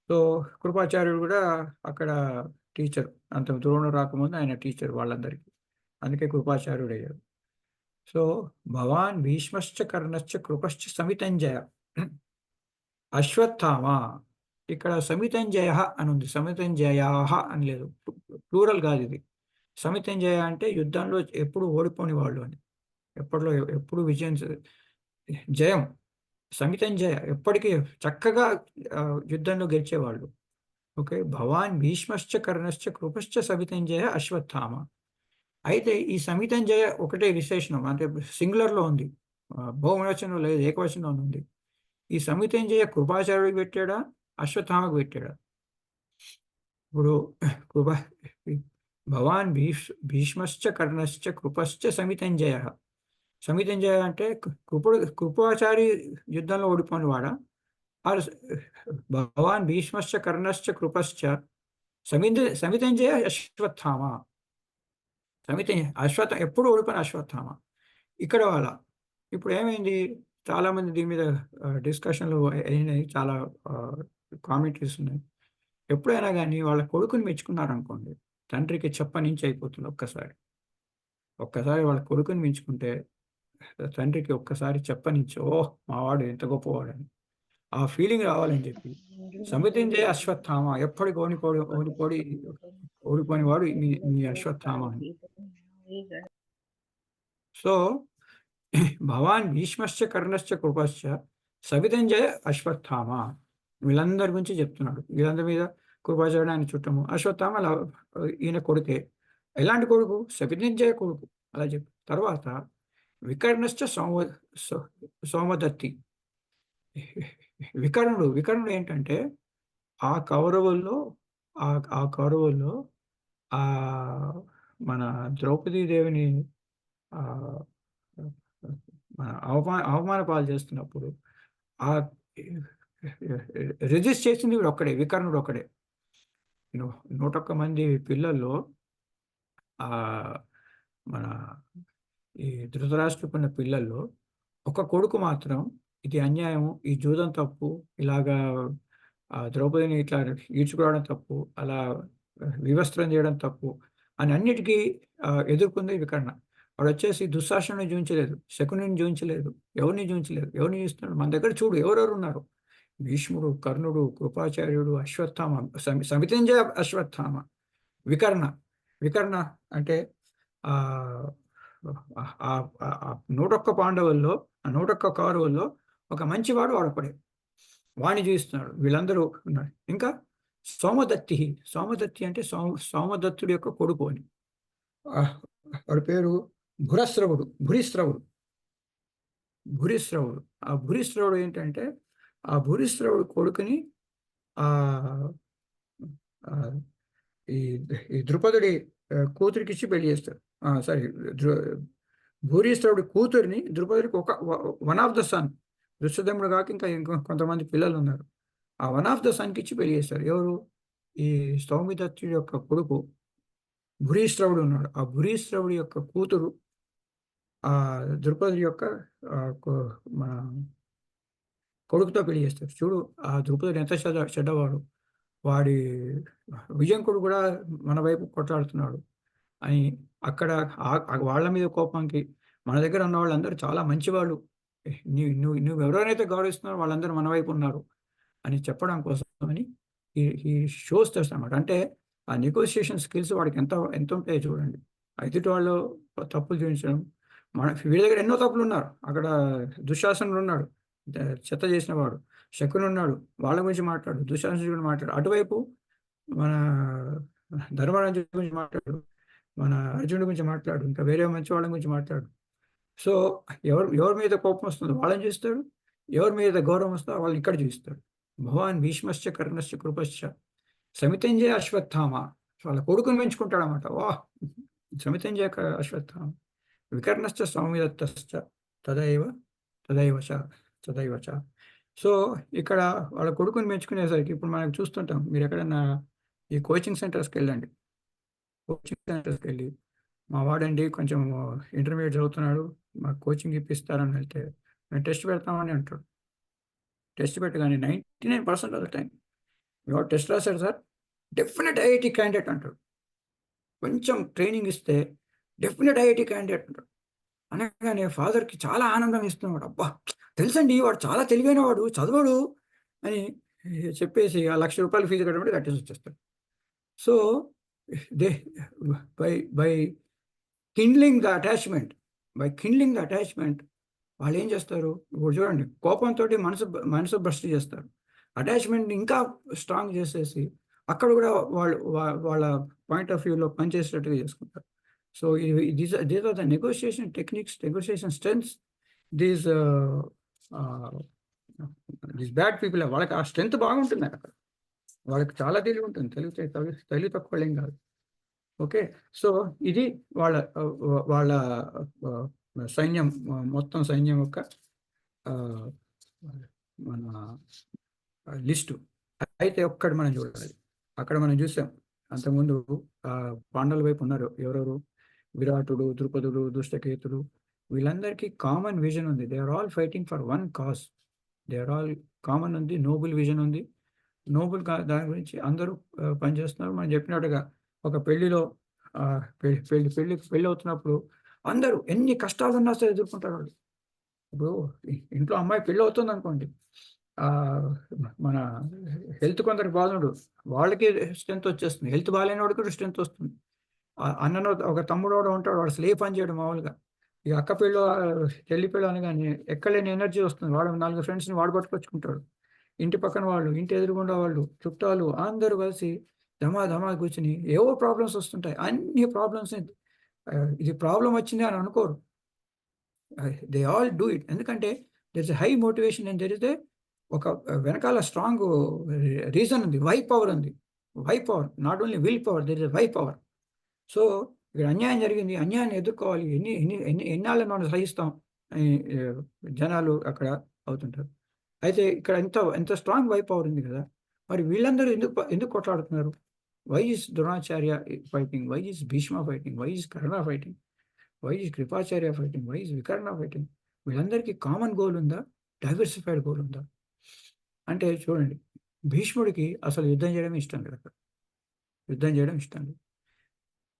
A: సో కృపాచార్యుడు కూడా అక్కడ టీచర్, అంత ద్రోణుడు రాకముందు ఆయన టీచర్ వాళ్ళందరికీ, అందుకే కృపాచార్యుడు అయ్యాడు. సో భవాన్ భీష్మశ్చ కర్ణశ్చ కృపశ్చ సమితంజయ అశ్వత్థామ. ఇక్కడ సమితంజయ అని ఉంది, సమితంజయా అని లేదు, ప్లూరల్ కాదు ఇది. సమితంజయ అంటే యుద్ధంలో ఎప్పుడు ఓడిపోని వాళ్ళు అని, ఎప్పుడు జయం. సమితంజయ ఎప్పటికీ చక్కగా యుద్ధంలో గెలిచేవాళ్ళు. ఓకే, భవాన్ భీష్మశ్చ కర్ణశ్చ కృపశ్చ సమితంజయ అశ్వత్థామ. అయితే ఈ సమితంజయ ఒకటే విశేషణం, అంటే సింగులర్లో ఉంది, బహువచనంలో లేదు, ఏకవచనంలో ఉంది. ఈ సమితంజయ కృపాచార్యుడికి పెట్టాడా, అశ్వత్థామకు పెట్టాడా? ఇప్పుడు భవాన్ భీష్మశ్చ కర్ణశ్చ కృపశ్చ సమితంజయ. సమితంజయ అంటే కృపాచారి యుద్ధంలో ఓడిపోయిన వాడా? భవాన్ భీష్మశ్చ కర్ణశ్చ కృపశ్చ సమితంజయ అశ్వత్థామ. ఎప్పుడు ఓడిపోయిన అశ్వత్థామ. ఇక్కడ వాళ్ళ ఇప్పుడు ఏమైంది, చాలామంది దీని మీద డిస్కషన్లు అయినాయి, చాలా కామెంటరీస్ ఉన్నాయి. ఎప్పుడైనా కానీ వాళ్ళ కొడుకుని మెచ్చుకున్నారనుకోండి, తండ్రికి చెప్పనించి అయిపోతుంది. ఒక్కసారి వాళ్ళ కొడుకుని మెచ్చుకుంటే తండ్రికి ఒక్కసారి చెప్పనించి, మావాడు ఎంత గొప్పవాడు అని ఆ ఫీలింగ్ రావాలని చెప్పి సమితింజయ అశ్వత్థామ, ఎప్పటికి ఓడిపోని వాడు మీ అశ్వత్థామ అని. సో భవాన్ భీష్మశ్చ కర్ణశ్చ కృపశ్చ సమితింజయ అశ్వత్థామ, వీళ్ళందరి గురించి చెప్తున్నాడు. వీళ్ళందరి మీద కృపాచార్యుడు ఆయన చుట్టము, అశ్వత్థామ ఈయన కొడుకే. ఎలాంటి కొడుకు? సమితింజయ కొడుకు. అలా చెప్పి తర్వాత వికర్ణశ్చ సోమదత్తి. వికర్ణుడు ఏంటంటే ఆ కౌరవుల్లో మన ద్రౌపదీదేవిని మన అవమాన పాలు చేస్తున్నప్పుడు రిజిస్ట్ చేసింది వీడు ఒక్కడే, వికర్ణుడు ఒక్కడే. 101 మంది పిల్లల్లో మన ఈ ధృతరాష్ట్రకున్న పిల్లల్లో ఒక కొడుకు మాత్రం ఇది అన్యాయము, ఈ జూదం తప్పు, ఇలాగా ద్రౌపదిని ఇట్లా ఈడ్చుకురావడం తప్పు, అలా వివస్త్రం చేయడం తప్పు అని అన్నిటికీ ఎదుర్కొంది వికర్ణ. వాడు వచ్చేసి దుశ్శాసనుని జూయించలేదు, శకునిని జూయించలేదు, ఎవరిని జూయించలేదు. ఎవరిని చూస్తున్నాడు? మన దగ్గర చూడు ఎవరెవరు ఉన్నారు. భీష్ముడు, కర్ణుడు, కృపాచార్యుడు, అశ్వత్థామ, సమితింజయ అశ్వత్థామ, వికర్ణ. వికర్ణ అంటే ఆ 101 పాండవుల్లో, 101 కౌరవుల్లో ఒక మంచివాడు వాడొకడే. వాణ్ణి చూస్తున్నాడు. వీళ్ళందరూ ఉన్నారు. ఇంకా సోమదత్తి. సోమదత్తి అంటే సోమదత్తుడి యొక్క కొడుకు అని. వాడి పేరు భురిశ్రవుడు. ఆ భురిశ్రవుడు ఏంటంటే ఆ భురిశ్రవుడు కొడుకుని ఈ ద్రుపదుడి కూతురికి ఇచ్చి పెళ్లి చేస్తారు. సారీ, భూరిశ్రవుడి కూతురిని ద్రుపదుడికి వన్ ఆఫ్ ద సన్, దుశ్శధముడు కాక ఇంకా కొంతమంది పిల్లలు ఉన్నారు. ఆ వన్ ఆఫ్ ద సన్కి ఇచ్చి పెళ్లి చేస్తారు. ఎవరు? ఈ సౌమిదత్తుడి యొక్క కొడుకు భూరిశ్రవుడు ఉన్నాడు. ఆ భూరిశ్రవుడి యొక్క కూతురు ఆ ద్రుపదుడి యొక్క మన కొడుకుతో పెళ్లి చేస్తారు. చూడు ఆ ద్రుపదుడు ఎంత చెడ్డవాడు, వాడి విజయంకుడు కూడా మన వైపు కొట్లాడుతున్నాడు అని అక్కడ వాళ్ళ మీద కోపానికి మన దగ్గర ఉన్న వాళ్ళందరూ చాలా మంచివాళ్ళు, నువ్వు ఎవరైతే గౌరవిస్తున్నారో వాళ్ళందరూ మన వైపు ఉన్నారు అని చెప్పడం కోసమని ఈ షోస్ తెస్తామన్నమాట. అంటే ఆ నెగోషియేషన్ స్కిల్స్ వాడికి ఎంత ఉంటాయో చూడండి. ఎదుటి వాళ్ళు తప్పులు చూపించడం, వీడి దగ్గర ఎన్నో తప్పులు ఉన్నారు. అక్కడ దుశ్శాసనుడు ఉన్నాడు, చెత్త చేసిన వాడు, శకుని ఉన్నాడు, వాళ్ళ గురించి మాట్లాడు, దుశ్శాసనుడి గురించి మాట్లాడు. అటువైపు మన ధర్మరాజు గురించి మాట్లాడు, మన అర్జునుడి గురించి మాట్లాడు, ఇంకా వేరే మంచి వాళ్ళ గురించి మాట్లాడు. సో ఎవరి మీద కోపం వస్తుందో వాళ్ళని చూస్తాడు, ఎవరి మీద గౌరవం వస్తుందో వాళ్ళని ఇక్కడ చూస్తాడు. భగవాన్ భీష్మశ్చ కర్ణశ్చ కృపశ్చ సమితింజయ అశ్వత్థామ. వాళ్ళ కొడుకుని పెంచుకుంటాడు అన్నమాట. సమితింజయ అశ్వత్థామ వికర్ణశ్చ సౌమిదత్తశ్చ తదైవచ. సో ఇక్కడ వాళ్ళ కొడుకుని పెంచుకునేసరికి ఇప్పుడు మనం చూస్తుంటాం. మీరు ఎక్కడన్నా ఈ కోచింగ్ సెంటర్స్కి వెళ్ళండి. కోచింగ్ సెంటర్స్కి వెళ్ళి మా వాడండి కొంచెం ఇంటర్మీడియట్ చదువుతున్నాడు, మాకు కోచింగ్ ఇప్పిస్తారని వెళ్తే మేము టెస్ట్ పెడతామని అంటాడు. టెస్ట్ పెట్టగానే 99% ఆఫ్ ద టైం ఎవరు టెస్ట్ రాశారు సార్, డెఫినెట్ ఐఐటి క్యాండిడేట్ అంటాడు. కొంచెం ట్రైనింగ్ ఇస్తే డెఫినెట్ ఐఐటి క్యాండిడేట్ అంటాడు. అనగానే ఫాదర్కి చాలా ఆనందం ఇస్తున్నాడు. అబ్బా తెలుసండి వాడు చాలా తెలివైన వాడు, చదవడు అని చెప్పేసి ఆ ₹1,00,000 ఫీజు కట్టబడి కట్టేసి వచ్చేస్తాడు. సో బై కిండ్లింగ్ ద అటాచ్మెంట్ వాళ్ళు ఏం చేస్తారు? ఇప్పుడు చూడండి, కోపంతో మనసు భ్రష్టు చేస్తారు. అటాచ్మెంట్ని ఇంకా స్ట్రాంగ్ చేసేసి అక్కడ కూడా వాళ్ళ పాయింట్ ఆఫ్ వ్యూలో పనిచేసేటట్టుగా చేసుకుంటారు. So these are the negotiation techniques, negotiation strengths. These bad people, వాళ్ళకి ఆ స్ట్రెంగ్త్ బాగుంటుంది అక్కడ, వాళ్ళకి చాలా తెలివి ఉంటుంది. తెలివి తక్కువ ఏం కాదు. ఓకే, సో ఇది వాళ్ళ సైన్యం, మొత్తం సైన్యం యొక్క మన లిస్టు. అయితే ఒక్కటి మనం చూడాలి. అక్కడ మనం చూసాం అంతకుముందు పాండవుల వైపు ఉన్నారు ఎవరెవరు? విరాటుడు, ద్రుపదుడు, దుష్టకేతుడు, వీళ్ళందరికీ కామన్ విజన్ ఉంది. They are all fighting for one cause. They are all common ఉంది, నోబుల్ విజన్ ఉంది. నోబుల్ దాని గురించి అందరూ పనిచేస్తున్నారు. మనం చెప్పినట్టుగా ఒక పెళ్లిలో పెళ్లి అవుతున్నప్పుడు అందరూ ఎన్ని కష్టాలు ఉన్నా సరే ఎదుర్కొంటారు వాళ్ళు. ఇప్పుడు ఇంట్లో అమ్మాయి పెళ్ళి అవుతుంది అనుకోండి, మన హెల్త్ కొందరికి బాగుండు, వాళ్ళకి స్ట్రెంత్ వచ్చేస్తుంది. హెల్త్ బాగాలేని వాడికి కూడా స్ట్రెంత్ వస్తుంది. అన్నను ఒక తమ్ముడు కూడా ఉంటాడు, వాడు స్లే పని చేయడం మామూలుగా. ఈ అక్క పెళ్ళి, చెల్లి పెళ్ళి అనగానే ఎక్కలేని ఎనర్జీ వస్తుంది. వాడు 4 ఫ్రెండ్స్ని వాడు పట్టుకొచ్చుకుంటాడు. ఇంటి పక్కన వాళ్ళు, ఇంటి ఎదురుగుండా వాళ్ళు, చుట్టాలు అందరూ కలిసి ధమా కూర్చుని ఏవో ప్రాబ్లమ్స్ వస్తుంటాయి. అన్ని ప్రాబ్లమ్స్ని ఇది ప్రాబ్లం వచ్చింది అని అనుకోరు. They all do it. ఎందుకంటే there is high motivation and there is ఒక వెనకాల స్ట్రాంగ్ రీజన్ ఉంది, వై పవర్ ఉంది. Why power, not only will power, there is why power. So ఇక్కడ అన్యాయం జరిగింది, అన్యాయాన్ని ఎదుర్కోవాలి, ఎన్నాళ్ళని మనం సహిస్తాం అని జనాలు అక్కడ అవుతుంటారు. అయితే ఇక్కడ ఎంత స్ట్రాంగ్ వై పవర్ ఉంది కదా, మరి వీళ్ళందరూ ఎందుకు కొట్లాడుతున్నారు? Why is Dronacharya fighting? Why is Bhishma fighting? Why is Karna fighting? Why is Kripacharya fighting? Why is Vikarna fighting? వీళ్ళందరికీ కామన్ గోల్ ఉందా? డైవర్సిఫైడ్ గోల్ ఉందా? అంటే చూడండి, భీష్ముడికి అసలు యుద్ధం చేయడం ఇష్టం లేదు అక్కడ. యుద్ధం చేయడం ఇష్టం లేదు.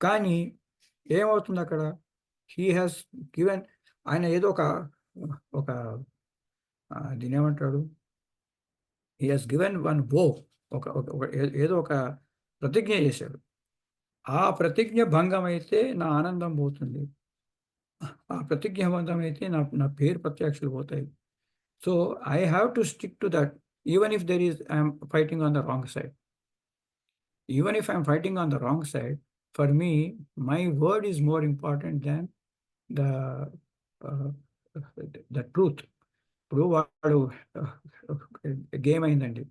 A: కానీ ఏమవుతుంది అక్కడ? హీ హాస్ గివెన్, ఆయన ఏదో ఒక దీని ఏమంటాడు, హీ హాస్ గివెన్ వన్ వో, ఏదో ఒక ప్రతిజ్ఞ చేశాడు. ఆ ప్రతిజ్ఞ భంగం అయితే నా ఆనందం పోతుంది. ఆ ప్రతిజ్ఞ భంగం అయితే నా పేరు ప్రత్యక్షలు పోతాయి. So I have to stick to that, even if there is I'm fighting on the wrong side. Even if I'm fighting on the wrong side, for me, my word is more important than the the truth. ఇప్పుడు వాడు game అయిందండి,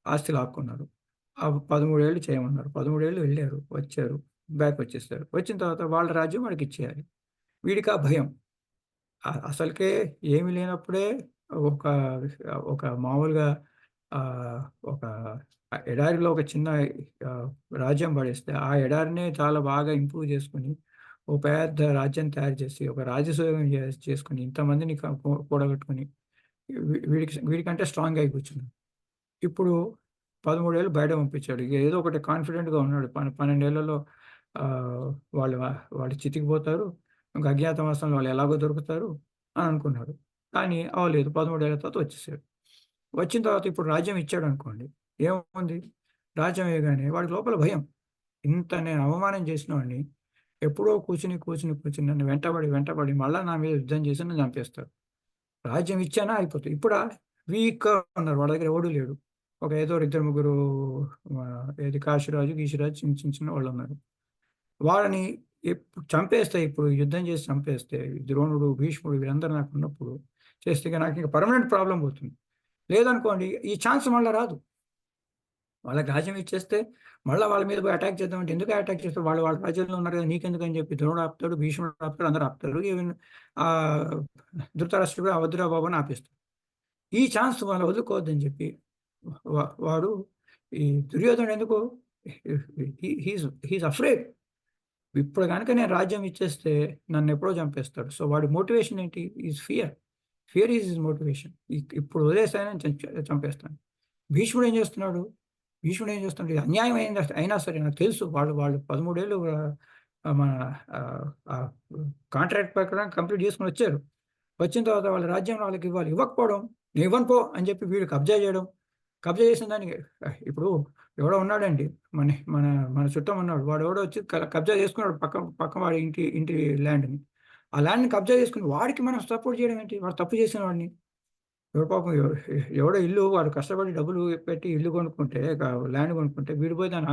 A: ఆస్తి లాక్కున్నారు. ఆ 13 ఏళ్ళు చేయమన్నారు. 13 ఏళ్ళు వెళ్ళారు, వచ్చారు, బ్యాక్ వచ్చేస్తారు. వచ్చిన తర్వాత వాళ్ళ రాజ్యం వాడికి ఇచ్చేయాలి. వీడికి ఆ భయం. అసలుకే ఏమీ లేనప్పుడే ఒక ఒక మామూలుగా ఒక ఎడారిలో ఒక చిన్న రాజ్యం పడేస్తే, ఆ ఎడారినే చాలా బాగా ఇంప్రూవ్ చేసుకుని ఒక పెద్ద రాజ్యం తయారు చేసి, ఒక రాజసూయం చేసుకుని, ఇంతమందిని కూడగట్టుకుని వీడికంటే స్ట్రాంగ్ అయి కూర్చున్నాడు. ఇప్పుడు 13 ఏళ్ళు బయట పంపించాడు. ఇక ఏదో ఒకటి కాన్ఫిడెంట్గా ఉన్నాడు. 12 ఏళ్లలో వాళ్ళు చితికిపోతారు, ఇంకా అజ్ఞాతవాసంలో వాళ్ళు ఎలాగో దొరుకుతారు అని అనుకున్నాడు. కానీ అవ్వలేదు. 13 ఏళ్ల తర్వాత వచ్చేసాడు. వచ్చిన తర్వాత ఇప్పుడు రాజ్యం ఇచ్చాడు అనుకోండి, ఏముంది? రాజ్యం వేయగానే వాడి లోపల భయం. ఇంత నేను అవమానం చేసిన వాడిని ఎప్పుడో కూర్చుని నన్ను వెంటబడి మళ్ళీ నా మీద యుద్ధం చేసి నన్ను చంపేస్తారు. రాజ్యం ఇచ్చానా అయిపోతుంది. ఇప్పుడు వీక్గా ఉన్నారు, వాళ్ళ దగ్గర ఎవడు లేడు. ఒక ఏదో 2-3 ఏది కాశీరాజు గీశరాజు చిన్న వాళ్ళు ఉన్నారు. వాళ్ళని చంపేస్తే, ఇప్పుడు యుద్ధం చేసి చంపేస్తే, ద్రోణుడు భీష్ముడు వీళ్ళందరూ నాకు ఉన్నప్పుడు చేస్తే నాకు ఇంకా పర్మనెంట్ ప్రాబ్లం పోతుంది. లేదనుకోండి, ఈ ఛాన్స్ మళ్ళీ రాదు. వాళ్ళకి రాజ్యం ఇచ్చేస్తే మళ్ళీ వాళ్ళ మీద పోయి అటాక్ చేద్దామంటే ఎందుకు అటాక్ చేస్తారు? వాళ్ళ రాజ్యంలో ఉన్నారు కదా, నీకెందుకు అని చెప్పి ద్రోణుడు ఆపుతాడు, భీష్ముడు ఆపుతాడు, అందరూ ఆపుతారు. ఈవెన్ ధృతరాష్ట్రుడు వద్దురా బాబు అని ఆపేస్తాడు. ఈ ఛాన్స్ వాళ్ళు వదులుకోవద్దని చెప్పి వాడు ఈ దుర్యోధనుడు ఎందుకు హీస్ అఫ్రేడ్. ఇప్పుడు కనుక నేను రాజ్యం ఇచ్చేస్తే నన్ను ఎప్పుడో చంపేస్తాడు. సో వాడి మోటివేషన్ ఏంటి? Is fear is his motivation. ఇప్పుడు వదిలేస్తానని చంపేస్తాను. భీష్ముడు ఏం చేస్తున్నాడు? ఇది అన్యాయం అయినా సరే నాకు తెలుసు, వాళ్ళు 13 ఏళ్ళు మన కాంట్రాక్ట్ ప్రకారం కంప్లీట్ చేసుకుని వచ్చారు. వచ్చిన తర్వాత వాళ్ళ రాజ్యం వాళ్ళకి ఇవ్వకపోవడం, నేను ఇవ్వను పో అని చెప్పి వీడు కబ్జా చేయడం. కబ్జా చేసిన దానికి ఇప్పుడు ఎవడో ఉన్నాడండి, మన చుట్టం ఉన్నాడు, వాడు ఎవడో వచ్చి కబ్జా చేసుకున్నాడు పక్క వాడి ఇంటి ల్యాండ్ని. ఆ ల్యాండ్ని కబ్జా చేసుకుని వాడికి మనం సపోర్ట్ చేయడం ఏంటి? వాడు తప్పు చేసిన వాడిని. పాపం ఎవడో ఇల్లు వాడు కష్టపడి డబ్బులు పెట్టి ఇల్లు కొనుక్కుంటే, ల్యాండ్ కొనుక్కుంటే, వీడు పోయి దాన్ని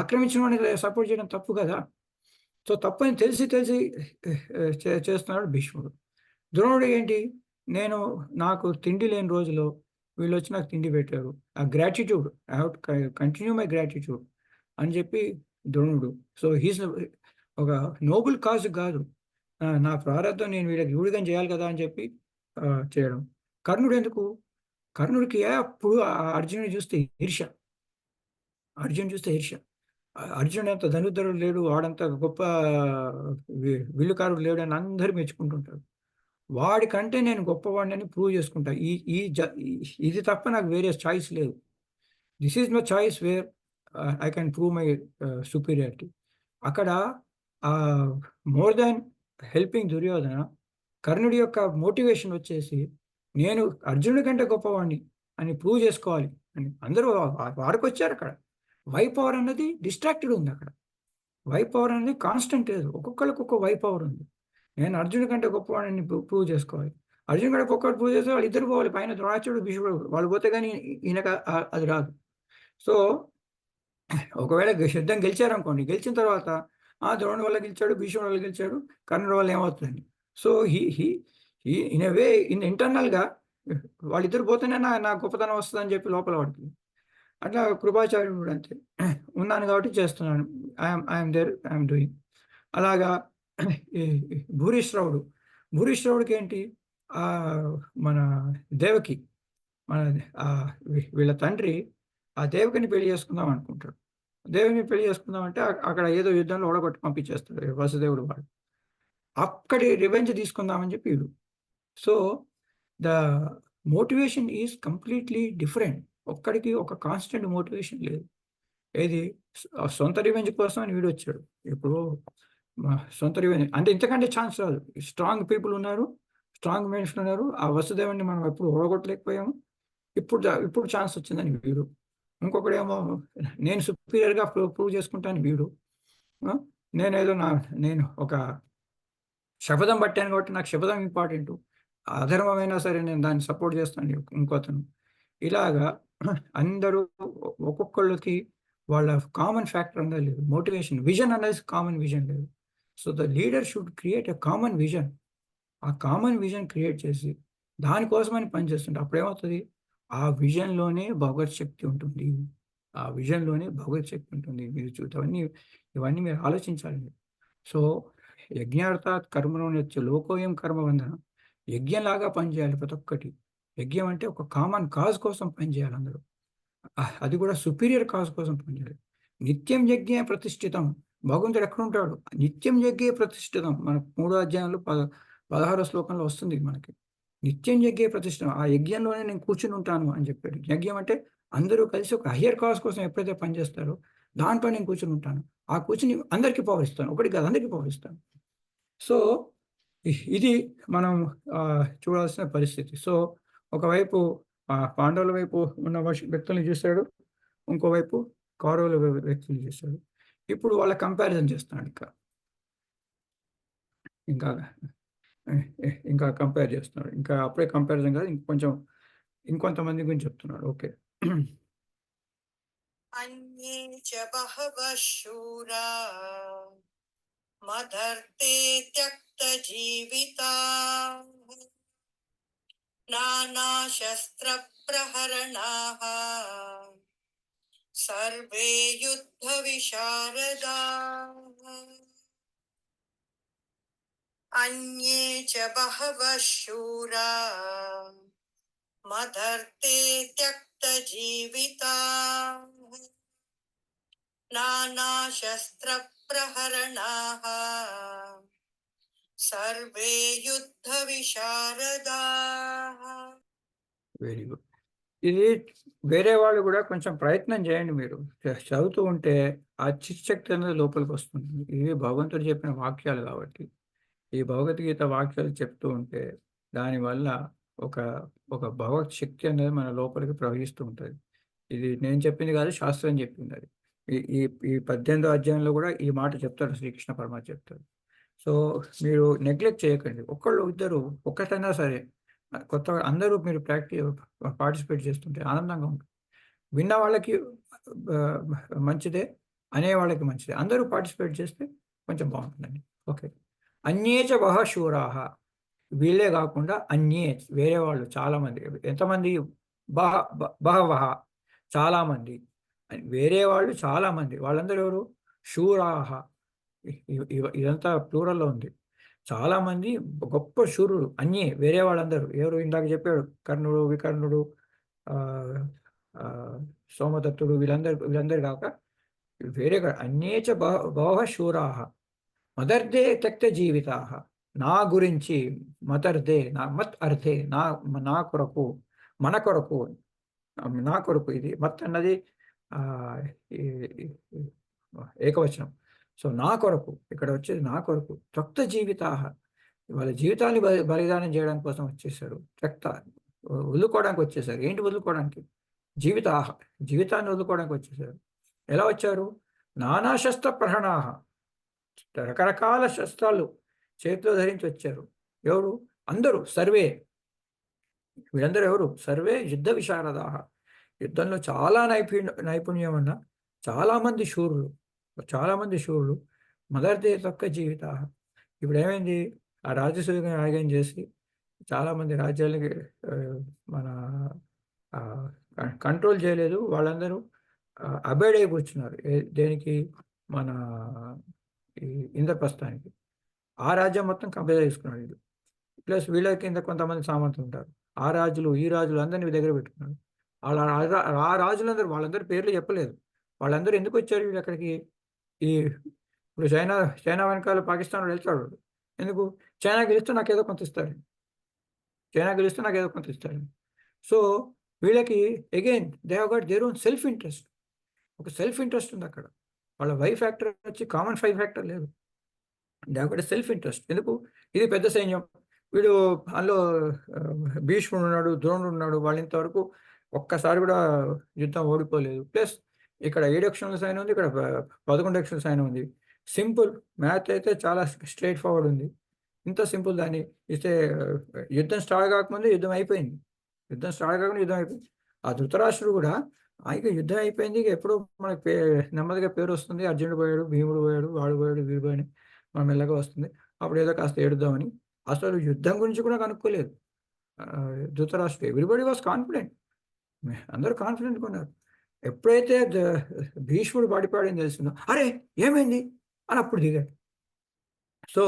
A: ఆక్రమించిన వాడిని సపోర్ట్ చేయడం తప్పు కదా. సో తప్పు అని తెలిసి చేస్తున్నాడు భీష్ముడు. ద్రోణుడు ఏంటి? నాకు తిండి లేని రోజులో వీళ్ళు వచ్చి నాకు తిండి పెట్టారు, ఆ gratitude, I have to continue my gratitude అని చెప్పి ద్రోణుడు. సో హీస్ ఒక నోబుల్ కాజ్ కాదు, నా ప్రారంభం నేను వీళ్ళకి యూడిగం చేయాలి కదా అని చెప్పి చేయడం. కర్ణుడు ఎందుకు? కర్ణుడికి అప్పుడు అర్జునుడు చూస్తే ఈర్ష్య. అర్జునుడు అంత ధనుర్ధరుడు లేడు, వాడంత గొప్ప విల్లుకారుడు లేడు అని అందరూ మెచ్చుకుంటుంటారు. వాడికంటే నేను గొప్పవాడిని ప్రూవ్ చేసుకుంటా. ఇది తప్ప నాకు వేరే చాయిస్ లేదు. This is my choice where I can prove my superiority. అక్కడ మోర్ దాన్ హెల్పింగ్ దుర్యోధన, కర్ణుడి యొక్క మోటివేషన్ వచ్చేసి నేను అర్జునుడి కంటే గొప్పవాడిని అని ప్రూవ్ చేసుకోవాలి అని అందరూ వాడికి వచ్చారు. అక్కడ వై పవర్ అన్నది డిస్ట్రాక్టెడ్ ఉంది. అక్కడ వై పవర్ అనేది కాన్స్టెంట్ లేదు, ఒక్కొక్కరికి ఒక్కొక్క వై పవర్ ఉంది. నేను అర్జునుడి కంటే గొప్పవాడిని ప్రూవ్ చేసుకోవాలి. అర్జునుడి కంటే ఒక్కొక్కటి ప్రూవ్ చేస్తే వాళ్ళు ఇద్దరు పోవాలి, పైన ద్రోణాచార్యుడు భీష్ముడు వాళ్ళు పోతే కానీ ఈయనకు అది రాదు. సో ఒకవేళ యుద్ధం గెలిచారనుకోండి, గెలిచిన తర్వాత ద్రోణుడి వల్ల గెలిచాడు, భీష్ముడి వల్ల గెలిచాడు, కర్ణుడి వల్ల ఏమవుతుందండి? సో ఇన్ ఎ వే ఇంటర్నల్గా వాళ్ళిద్దరు పోతేనే నా గొప్పతనం వస్తుందని చెప్పి లోపల పడుతుంది. అట్లా కృపాచార్యుడు కూడా అంతే, ఉన్నాను కాబట్టి చేస్తున్నాను, ఐఎమ్ దేర్, ఐఎమ్ డూయింగ్. అలాగా భూరిశ్రవుడికి ఏంటి? మన దేవకి, వీళ్ళ తండ్రి ఆ దేవకిని పెళ్లి చేసుకుందాం అనుకుంటాడు. దేవిని పెళ్లి చేసుకుందామంటే అక్కడ ఏదో యుద్ధంలో ఓడగొట్టి పంపించేస్తాడు వసుదేవుడు వాడు. అక్కడి రివెంజ్ తీసుకుందామని చెప్పి వీడు. So the motivation is completely different. ఒక్కడికి ఒక కాన్స్టెంట్ మోటివేషన్ లేదు. ఏది సొంత రివెంజ్ కోసం అని వీడొచ్చాడు. ఇప్పుడు సొంత రివెంజ్ అంటే ఇంతకంటే ఛాన్స్ రాదు. స్ట్రాంగ్ పీపుల్ ఉన్నారు, స్ట్రాంగ్ మనుషులు ఉన్నారు. ఆ వసుదేవుని మనం ఎప్పుడు ఓడగొట్టలేకపోయాము. ఇప్పుడు ఛాన్స్ వచ్చిందని వీడు. ఇంకొకడేమో నేను సుపీరియర్గా ప్రూవ్ చేసుకుంటాను వీడు. నేను ఒక శపథం పట్టాను కాబట్టి నాకు శపథం ఇంపార్టెంట్. అధర్మమైనా సరే నేను దాన్ని సపోర్ట్ చేస్తాను ఇంకోతను. ఇలాగా అందరూ ఒక్కొక్కళ్ళకి వాళ్ళ కామన్ ఫ్యాక్టర్ అనేది లేదు. మోటివేషన్, విజన్ అనేది కామన్ విజన్ లేదు. So the leader should create a common vision. ఆ కామన్ విజన్ క్రియేట్ చేసి దానికోసమని పనిచేస్తుంటే అప్పుడేమవుతుంది, ఆ విజన్లోనే భగవత్ శక్తి ఉంటుంది. ఆ విజన్లోనే భగవత్ శక్తి ఉంటుంది. మీరు ఇవన్నీ మీరు ఆలోచించాలి. సో యజ్ఞార్థాత్ కర్మలోనే వచ్చే లోకోయం కర్మబంధనం. యజ్ఞంలాగా పనిచేయాలి ప్రతి ఒక్కటి. యజ్ఞం అంటే ఒక కామన్ కాజ్ కోసం పనిచేయాలి అందరూ. అది కూడా సుపీరియర్ కాజ్ కోసం పనిచేయాలి. నిత్యం యజ్ఞే ప్రతిష్ఠితం. భగవంతుడు ఎక్కడ ఉంటాడు? నిత్యం యజ్ఞే ప్రతిష్ఠితం. మన 3వ అధ్యాయంలో 16వ శ్లోకంలో వస్తుంది మనకి. నిత్యం యజ్ఞే ప్రతిష్ఠితం. ఆ యజ్ఞంలోనే నేను కూర్చుని ఉంటాను అని చెప్పాడు. యజ్ఞం అంటే అందరూ కలిసి ఒక హయ్యర్ కాజ్ కోసం ఎప్పుడైతే పనిచేస్తారో దాంట్లో నేను కూర్చుని ఉంటాను. ఆ కూర్చుని అందరికీ పవర్ ఇస్తాను. ఒకటి కాదు, అందరికీ పవర్ ఇస్తాను. సో ఇది మనం చూడాల్సిన పరిస్థితి. సో ఒకవైపు పాండవుల వైపు ఉన్న వ్యక్తుల్ని చూశాడు, ఇంకోవైపు కౌరవుల వ్యక్తులు చూశాడు. ఇప్పుడు వాళ్ళ కంపారిజన్ చేస్తున్నాడు. ఇంకా కంపేర్ చేస్తున్నాడు. ఇంకా అప్పుడే కంపారిజన్ కాదు, ఇంకొంతమంది గురించి చెప్తున్నాడు. ఓకే.
F: అన్యే చ బహవః శూరా మదర్తే త్యక్త జీవితాః నానా శస్త్ర ప్రహరణాః సర్వే యుద్ధ విశారదాః. అన్యే చ బహవః శూరా మదర్తే త్యక్త జీవితాః నానా శస్త్ర ప్రహరణాః సర్వే యుద్ధ విశారదాః.
A: Very good. ఇది వేరే వాళ్ళు కూడా కొంచెం ప్రయత్నం చేయండి. మీరు చదువుతూ ఉంటే ఆ చిచ్చక్తి అనేది లోపలికి వస్తుంది. ఇవి భగవంతుడు చెప్పిన వాక్యాలు కాబట్టి ఈ భగవద్గీత వాక్యాలు చెప్తూ ఉంటే దానివల్ల ఒక భగవత్ శక్తి అనేది మన లోపలికి ప్రవహిస్తూ ఉంటుంది. ఇది నేను చెప్పింది కాదు, శాస్త్రం చెప్పింది. అది ఈ 18వ అధ్యాయంలో కూడా ఈ మాట చెప్తాడు శ్రీకృష్ణ పరమాత్మ చెప్తాడు. సో మీరు నెగ్లెక్ట్ చేయకండి. ఒకళ్ళు ఇద్దరు ఒక్కటైనా సరే కొత్తగా అందరూ మీరు పార్టిసిపేట్ చేస్తుంటే ఆనందంగా ఉంటుంది. విన్న వాళ్ళకి మంచిదే, అనే వాళ్ళకి మంచిదే. అందరూ పార్టిసిపేట్ చేస్తే కొంచెం బాగుంటుందండి. ఓకే. అన్యేచ బహ శూరాహ. వీళ్ళే కాకుండా అన్యే వేరే వాళ్ళు చాలామంది. ఎంతమంది? బహవహ చాలామంది. వేరే వాళ్ళు చాలామంది. వాళ్ళందరూ ఎవరు? శూరాహ. ఇదంతా ప్లూరల్లో ఉంది. చాలామంది గొప్ప శూరులు. అన్యే వేరే వాళ్ళందరూ ఎవరు? ఇందాక చెప్పాడు కర్ణుడు, వికర్ణుడు, సోమదత్తుడు, వీళ్ళందరూ కాక వేరే అన్యేచ బహవ శూరాహ మదర్దే త్యక్త జీవితాః. నా గురించి మదర్దే మత్ అర్థే నా కొరకు, మన కొరకు, నా కొరకు. ఇది మత్ అన్నది ఏకవచనం. సో నా కొరకు, ఇక్కడ వచ్చేది నా కొరకు. త్యక్త జీవితాః. వాళ్ళ జీవితాన్ని బలిదానం చేయడానికి కోసం వచ్చేసారు. త్యక్త వదులుకోవడానికి వచ్చేసారు. ఏంటి వదులుకోవడానికి? జీవితాన్ని వదులుకోవడానికి వచ్చేసారు. ఎలా వచ్చారు? నానా శస్త్ర ప్రహరణాః. రకరకాల శస్త్రాలు చేతిలో ధరించి వచ్చారు. ఎవరు? అందరూ. సర్వే. వీళ్ళందరూ ఎవరు? సర్వే యుద్ధ విశారదాః. యుద్ధంలో చాలా నైపుణ్యం ఉన్న చాలామంది శూరులు. మదర్దే తొక్క జీవితాః. ఇప్పుడు ఏమైంది? ఆ రాజసూయ యాగం చేసి చాలామంది రాజ్యాలకి మన కంట్రోల్ చేయలేదు. వాళ్ళందరూ అబైడ్ అయి కూర్చున్నారు. దేనికి? మన ఈ ఇంద్రప్రస్థానికి. ఆ రాజ్యం మొత్తం కబ్జా చేసుకున్నాడు వీళ్ళు. ప్లస్ వీళ్ళ కింద కొంతమంది సామంతులు ఉంటారు. ఆ రాజులు, ఈ రాజులు అందరినీ దగ్గర పెట్టుకున్నారు. ఆ రాజులందరూ, వాళ్ళందరూ పేర్లు చెప్పలేదు. వాళ్ళందరూ ఎందుకు వచ్చారు వీళ్ళు అక్కడికి? ఇప్పుడు చైనా వెనకాల పాకిస్తాన్ వెళ్తాడు. ఎందుకు? చైనా గెలిస్తే నాకు ఏదో కొంత ఇస్తారు. చైనా గెలిస్తే నాకు ఏదో కొంత ఇస్తాడు. సో వీళ్ళకి again they have got their own self interest. ఒక సెల్ఫ్ ఇంట్రెస్ట్ ఉంది అక్కడ. వాళ్ళ వై ఫ్యాక్టర్ వచ్చి కామన్ ఫై ఫ్యాక్టర్ లేదు. They have got self interest. ఎందుకు? ఇది పెద్ద సైన్యం, వీడు అందులో భీష్ముడు ఉన్నాడు, ద్రోణుడు ఉన్నాడు, వాళ్ళు ఇంతవరకు ఒక్కసారి కూడా యుద్ధం ఓడిపోలేదు. ప్లస్ ఇక్కడ 7 అక్షరాల సైన్యం ఉంది, ఇక్కడ 11 అక్షరాల సైన్యం ఉంది. సింపుల్ మ్యాథ్ అయితే చాలా స్ట్రైట్ ఫార్వర్డ్ ఉంది. ఇంత సింపుల్ దాన్ని ఇస్తే యుద్ధం స్టార్ట్ కాకముందే యుద్ధం అయిపోయింది. యుద్ధం స్టార్ట్ కాకుండా యుద్ధం అయిపోయింది. ఆ ధృతరాష్ట్రుడు కూడా ఇక యుద్ధం అయిపోయింది, ఇక ఎప్పుడో మనకు నెమ్మదిగా పేరు వస్తుంది, అర్జునుడు పోయాడు, భీముడు పోయాడు, వాడు పోయాడు, వీడు పోయాడు, మనం మెల్లగా వస్తుంది, అప్పుడు ఏదో కాస్త ఏడుద్దామని. అసలు యుద్ధం గురించి కూడా కనుక్కోలేదు ధృతరాష్ట్రుడు. ఎవ్రీబడి వాజ్ కాన్ఫిడెంట్, అందరూ కాన్ఫిడెంట్గా ఉన్నారు. ఎప్పుడైతే భీష్ముడు పడిపాడని తెలిసిందో, అరే ఏమైంది అని అప్పుడు దిగాడు. సో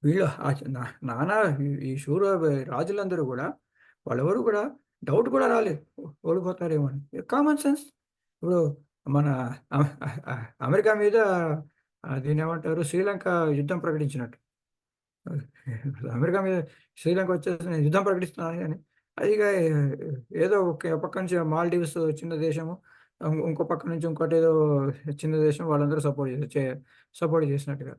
A: వీళ్ళు నానా ఈ శూర రాజులందరూ కూడా వాళ్ళెవరు కూడా డౌట్ కూడా రాలేదు ఓడిపోతారేమో అని. Common sense. ఇప్పుడు మన అమెరికా మీద దీన్ని ఏమంటారు, శ్రీలంక యుద్ధం ప్రకటించినట్టు. అమెరికా మీద శ్రీలంక వచ్చేసి నేను యుద్ధం ప్రకటిస్తున్నాను అని, అది ఏదో ఒక పక్క నుంచి మాల్డీవ్స్ చిన్న దేశము, ఇంకో పక్క నుంచి ఇంకోటి ఏదో చిన్న దేశం, వాళ్ళందరూ సపోర్ట్ చేసినట్టుగా.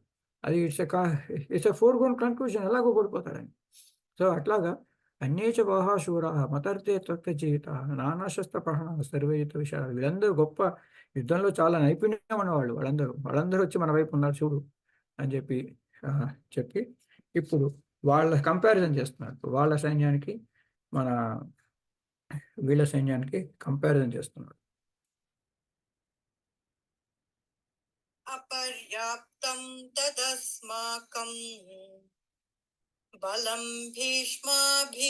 A: అది ఇట్స్ ఎ ఫోర్గ్రౌండ్ కన్క్లూజన్, ఎలాగో ఓడిపోతారని. సో అట్లాగా అన్యేచ బాహాశూర మతర్తే త్వక్తజీవిత నానాశస్త్ర ప్రహరణ సర్వేయుత విషయాలు. వీళ్ళందరూ గొప్ప యుద్ధంలో చాలా నైపుణ్యం ఉన్నవాళ్ళు. వాళ్ళందరూ వచ్చి మన వైపు ఉన్నారు చూడు అని చెప్పి ఇప్పుడు వాళ్ళ కంపారిజన్ చేస్తున్నారు. వాళ్ళ సైన్యానికి వీళ్ళ సైన్యానికి కంపారిజన్ చేస్తున్నారు.
F: అపర్యాప్తం తదస్మాకం బలం భీష్మాభిరక్షితం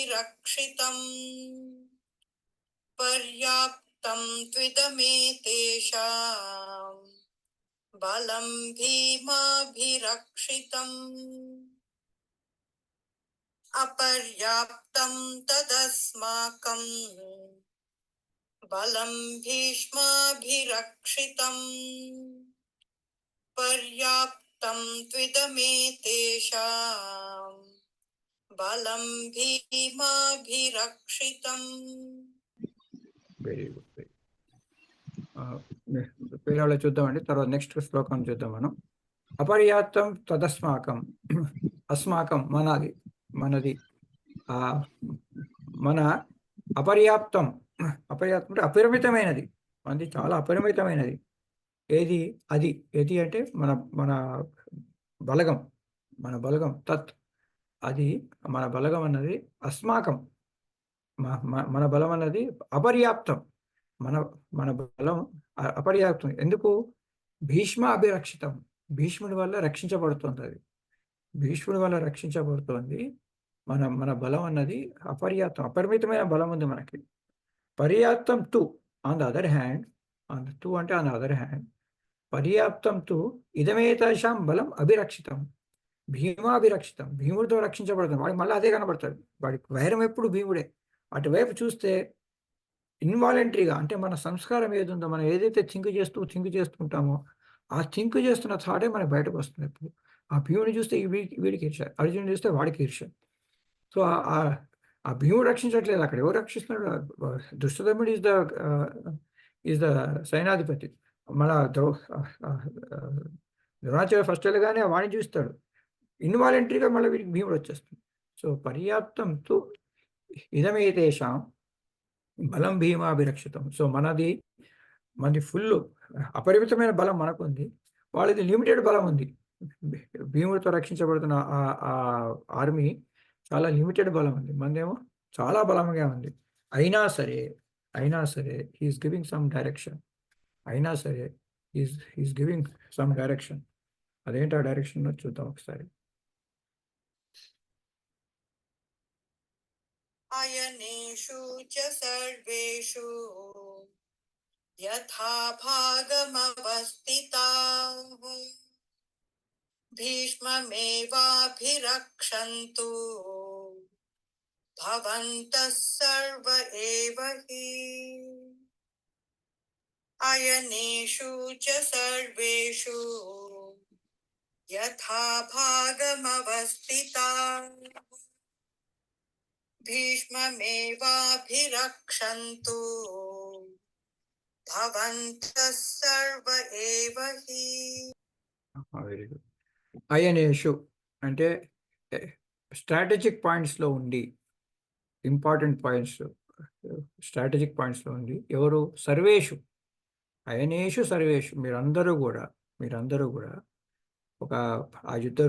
F: పర్యాప్తం త్విదమేతేషాం బలం భీమాభిరక్షితం. అపర్యాప్తం తదస్మాకం బలం భీష్మాభిరక్షితం పర్యాప్తం త్విదమేతేషాం బలం భీమాభిరక్షితం.
A: Very good. పిల్లలు చూద్దామండి, తర్వాత నెక్స్ట్ శ్లోకం చూద్దాం మనం. అపర్యాప్తం తదస్మాకం, అస్మాకం మనది మన అపర్యాప్తం అంటే అపరిమితమైనది, మనది చాలా అపరిమితమైనది. ఏది అంటే మన బలగం తత్, అది మన బలగం అన్నది అస్మాకం, మన బలం అన్నది అపర్యాప్తం, మన బలం అపర్యాప్తం. ఎందుకు? భీష్మ అభిరక్షితం, భీష్ముడి వల్ల రక్షించబడుతుంది. అది భీష్ముడి వల్ల రక్షించబడుతోంది. మన బలం అన్నది అపర్యాప్తం, అపరిమితమైన బలం ఉంది మనకి. పర్యాప్తం తు ఆన్ ద అదర్ హ్యాండ్, అంటే ఆన్ ద అదర్ హ్యాండ్, పర్యాప్తం తు ఇదమేతాషాం బలం అభిరక్షితం భీమాభిరక్షితం, భీముడితో రక్షించబడుతుంది. వాడికి మళ్ళీ అదే కనబడతాడు, వాడికి వైరం ఎప్పుడు భీముడే. అటువైపు చూస్తే ఇన్వాలంటరీగా, అంటే మన సంస్కారం ఏది ఉందో, మనం ఏదైతే థింక్ చేస్తుంటామో ఆ థింక్ చేస్తున్న థాటే మనకు బయటకు వస్తుంది. ఎప్పుడు ఆ భీముడిని చూస్తే వీడికి ఈర్ష్య, అర్జునుడిని చూస్తే వాడికి ఈర్ష్య. సో ఆ భీముడు రక్షించట్లేదు, అక్కడ ఎవరు రక్షిస్తున్నాడు? దుష్టదమ్ముడు ఈజ్ ద సైనాధిపతి. మన ద్రోణాచార్య ఫస్ట్ వెళ్ళగానే వాడిని చూస్తాడు, ఇన్వాలంటరీగా మళ్ళీ వీడికి భీముడు వచ్చేస్తుంది. సో పర్యాప్తం తు ఇదమేతేషాం బలం భీమాభిరక్షితం. సో మనది ఫుల్ అపరిమితమైన బలం మనకుంది, వాళ్ళది లిమిటెడ్ బలం ఉంది. భీముడితో రక్షించబడుతున్న ఆ ఆర్మీ చాలా లిమిటెడ్ బలం ఉంది, మనదేమో చాలా బలంగా ఉంది. అయినా సరే he's giving some direction. He's giving some direction. అదేంటి ఆ డైరెక్షన్ చూద్దాం ఒకసారి.
F: అయనేషు చ సర్వేషు యథా భాగమవస్థితాః భీష్మమేవాభిరక్షन्तు భవంతః సర్వ ఏవ హి. అయనేషు చ సర్వేషు యథా భాగమవస్థితాః भीष्ममेवाभिरक्षन्तु भवन्तः सर्व एव हि
A: వెరీ గుడ్. అయనేషు అంటే స్ట్రాటజిక్ పాయింట్స్లో ఉండి, ఇంపార్టెంట్ పాయింట్స్, స్ట్రాటజిక్ పాయింట్స్లో ఉండి ఎవరు? సర్వేషు, అయనేషు సర్వేషు, మీరందరూ కూడా ఒక ఆ యుద్ధ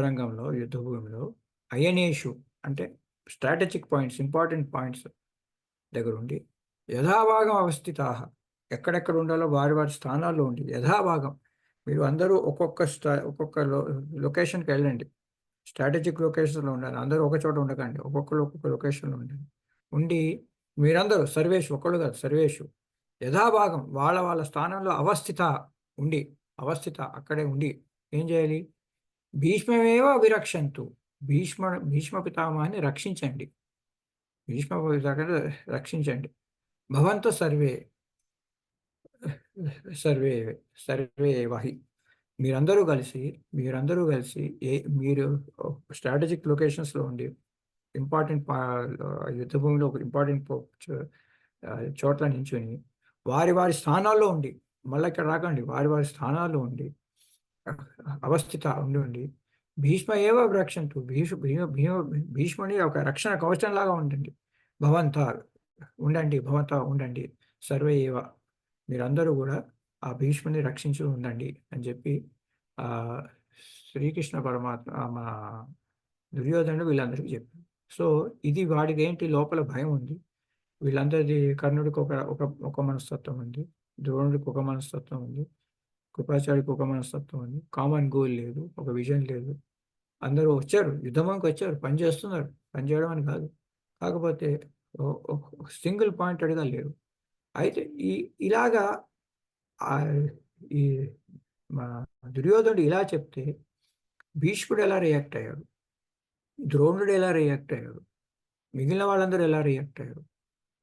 A: రంగంలో, యుద్ధ భూమిలో అయనేషు అంటే స్ట్రాటజిక్ పాయింట్స్, ఇంపార్టెంట్ పాయింట్స్ దగ్గర ఉండి యథాభాగం అవస్థితాః, ఎక్కడెక్కడ ఉండాలో వారి వారి స్థానాల్లో ఉండి యథాభాగం. మీరు అందరూ ఒక్కొక్క లొకేషన్కి వెళ్ళండి. స్ట్రాటజిక్ లొకేషన్లో ఉండాలి. అందరూ ఒక చోట ఉండకండి, ఒక్కొక్కరు ఒక్కొక్క లొకేషన్లో ఉండి మీరందరూ సర్వేషు, ఒక్కళ్ళు కాదు సర్వేషు, యథాభాగం వాళ్ళ వాళ్ళ స్థానంలో అవస్థిత అక్కడే ఉండి ఏం చేయాలి? భీష్మమేవ అభిరక్షంతు, భీష్మ పితామహాన్ని రక్షించండి, రక్షించండి. భవంత సర్వే వహి, మీరందరూ కలిసి మీరు స్ట్రాటజిక్ లొకేషన్స్లో ఉండి ఇంపార్టెంట్ యుద్ధ భూమిలో ఒక ఇంపార్టెంట్ చోట్ల నించుని వారి వారి స్థానాల్లో ఉండి, మళ్ళీ ఇక్కడ రాకండి, వారి వారి స్థానాల్లో ఉండి అవస్థిత ఉండి భీష్మ ఏవ రక్షంతు, భీష్ముని ఒక రక్షణ కవచంలాగా ఉండండి. భవంత ఉండండి, సర్వే ఏవ, మీరందరూ కూడా ఆ భీష్ముని రక్షించి ఉండండి అని చెప్పి శ్రీకృష్ణ పరమాత్మ మన దుర్యోధనుడు వీళ్ళందరికీ చెప్పారు. సో ఇది వాడికి ఏంటి? లోపల భయం ఉంది. వీళ్ళందరిది కర్ణుడికి ఒక మనస్తత్వం ఉంది, ద్రోణుడికి ఒక మనస్తత్వం ఉంది, కృపాచార్యకి ఒక మనస్తత్వం ఉంది. కామన్ గోల్ లేదు, ఒక విజన్ లేదు. అందరూ వచ్చారు, యుద్ధంకి వచ్చారు, పని చేస్తున్నారు, పని చేయడం అని కాదు, కాకపోతే సింగిల్ పాయింటెడ్గా లేరు. అయితే ఇలాగా ఈ మన దుర్యోధనుడు ఇలా చెప్తే భీష్ముడు ఎలా రియాక్ట్ అయ్యాడు, ద్రోణుడు ఎలా రియాక్ట్ అయ్యాడు, మిగిలిన వాళ్ళందరూ ఎలా రియాక్ట్ అయ్యారు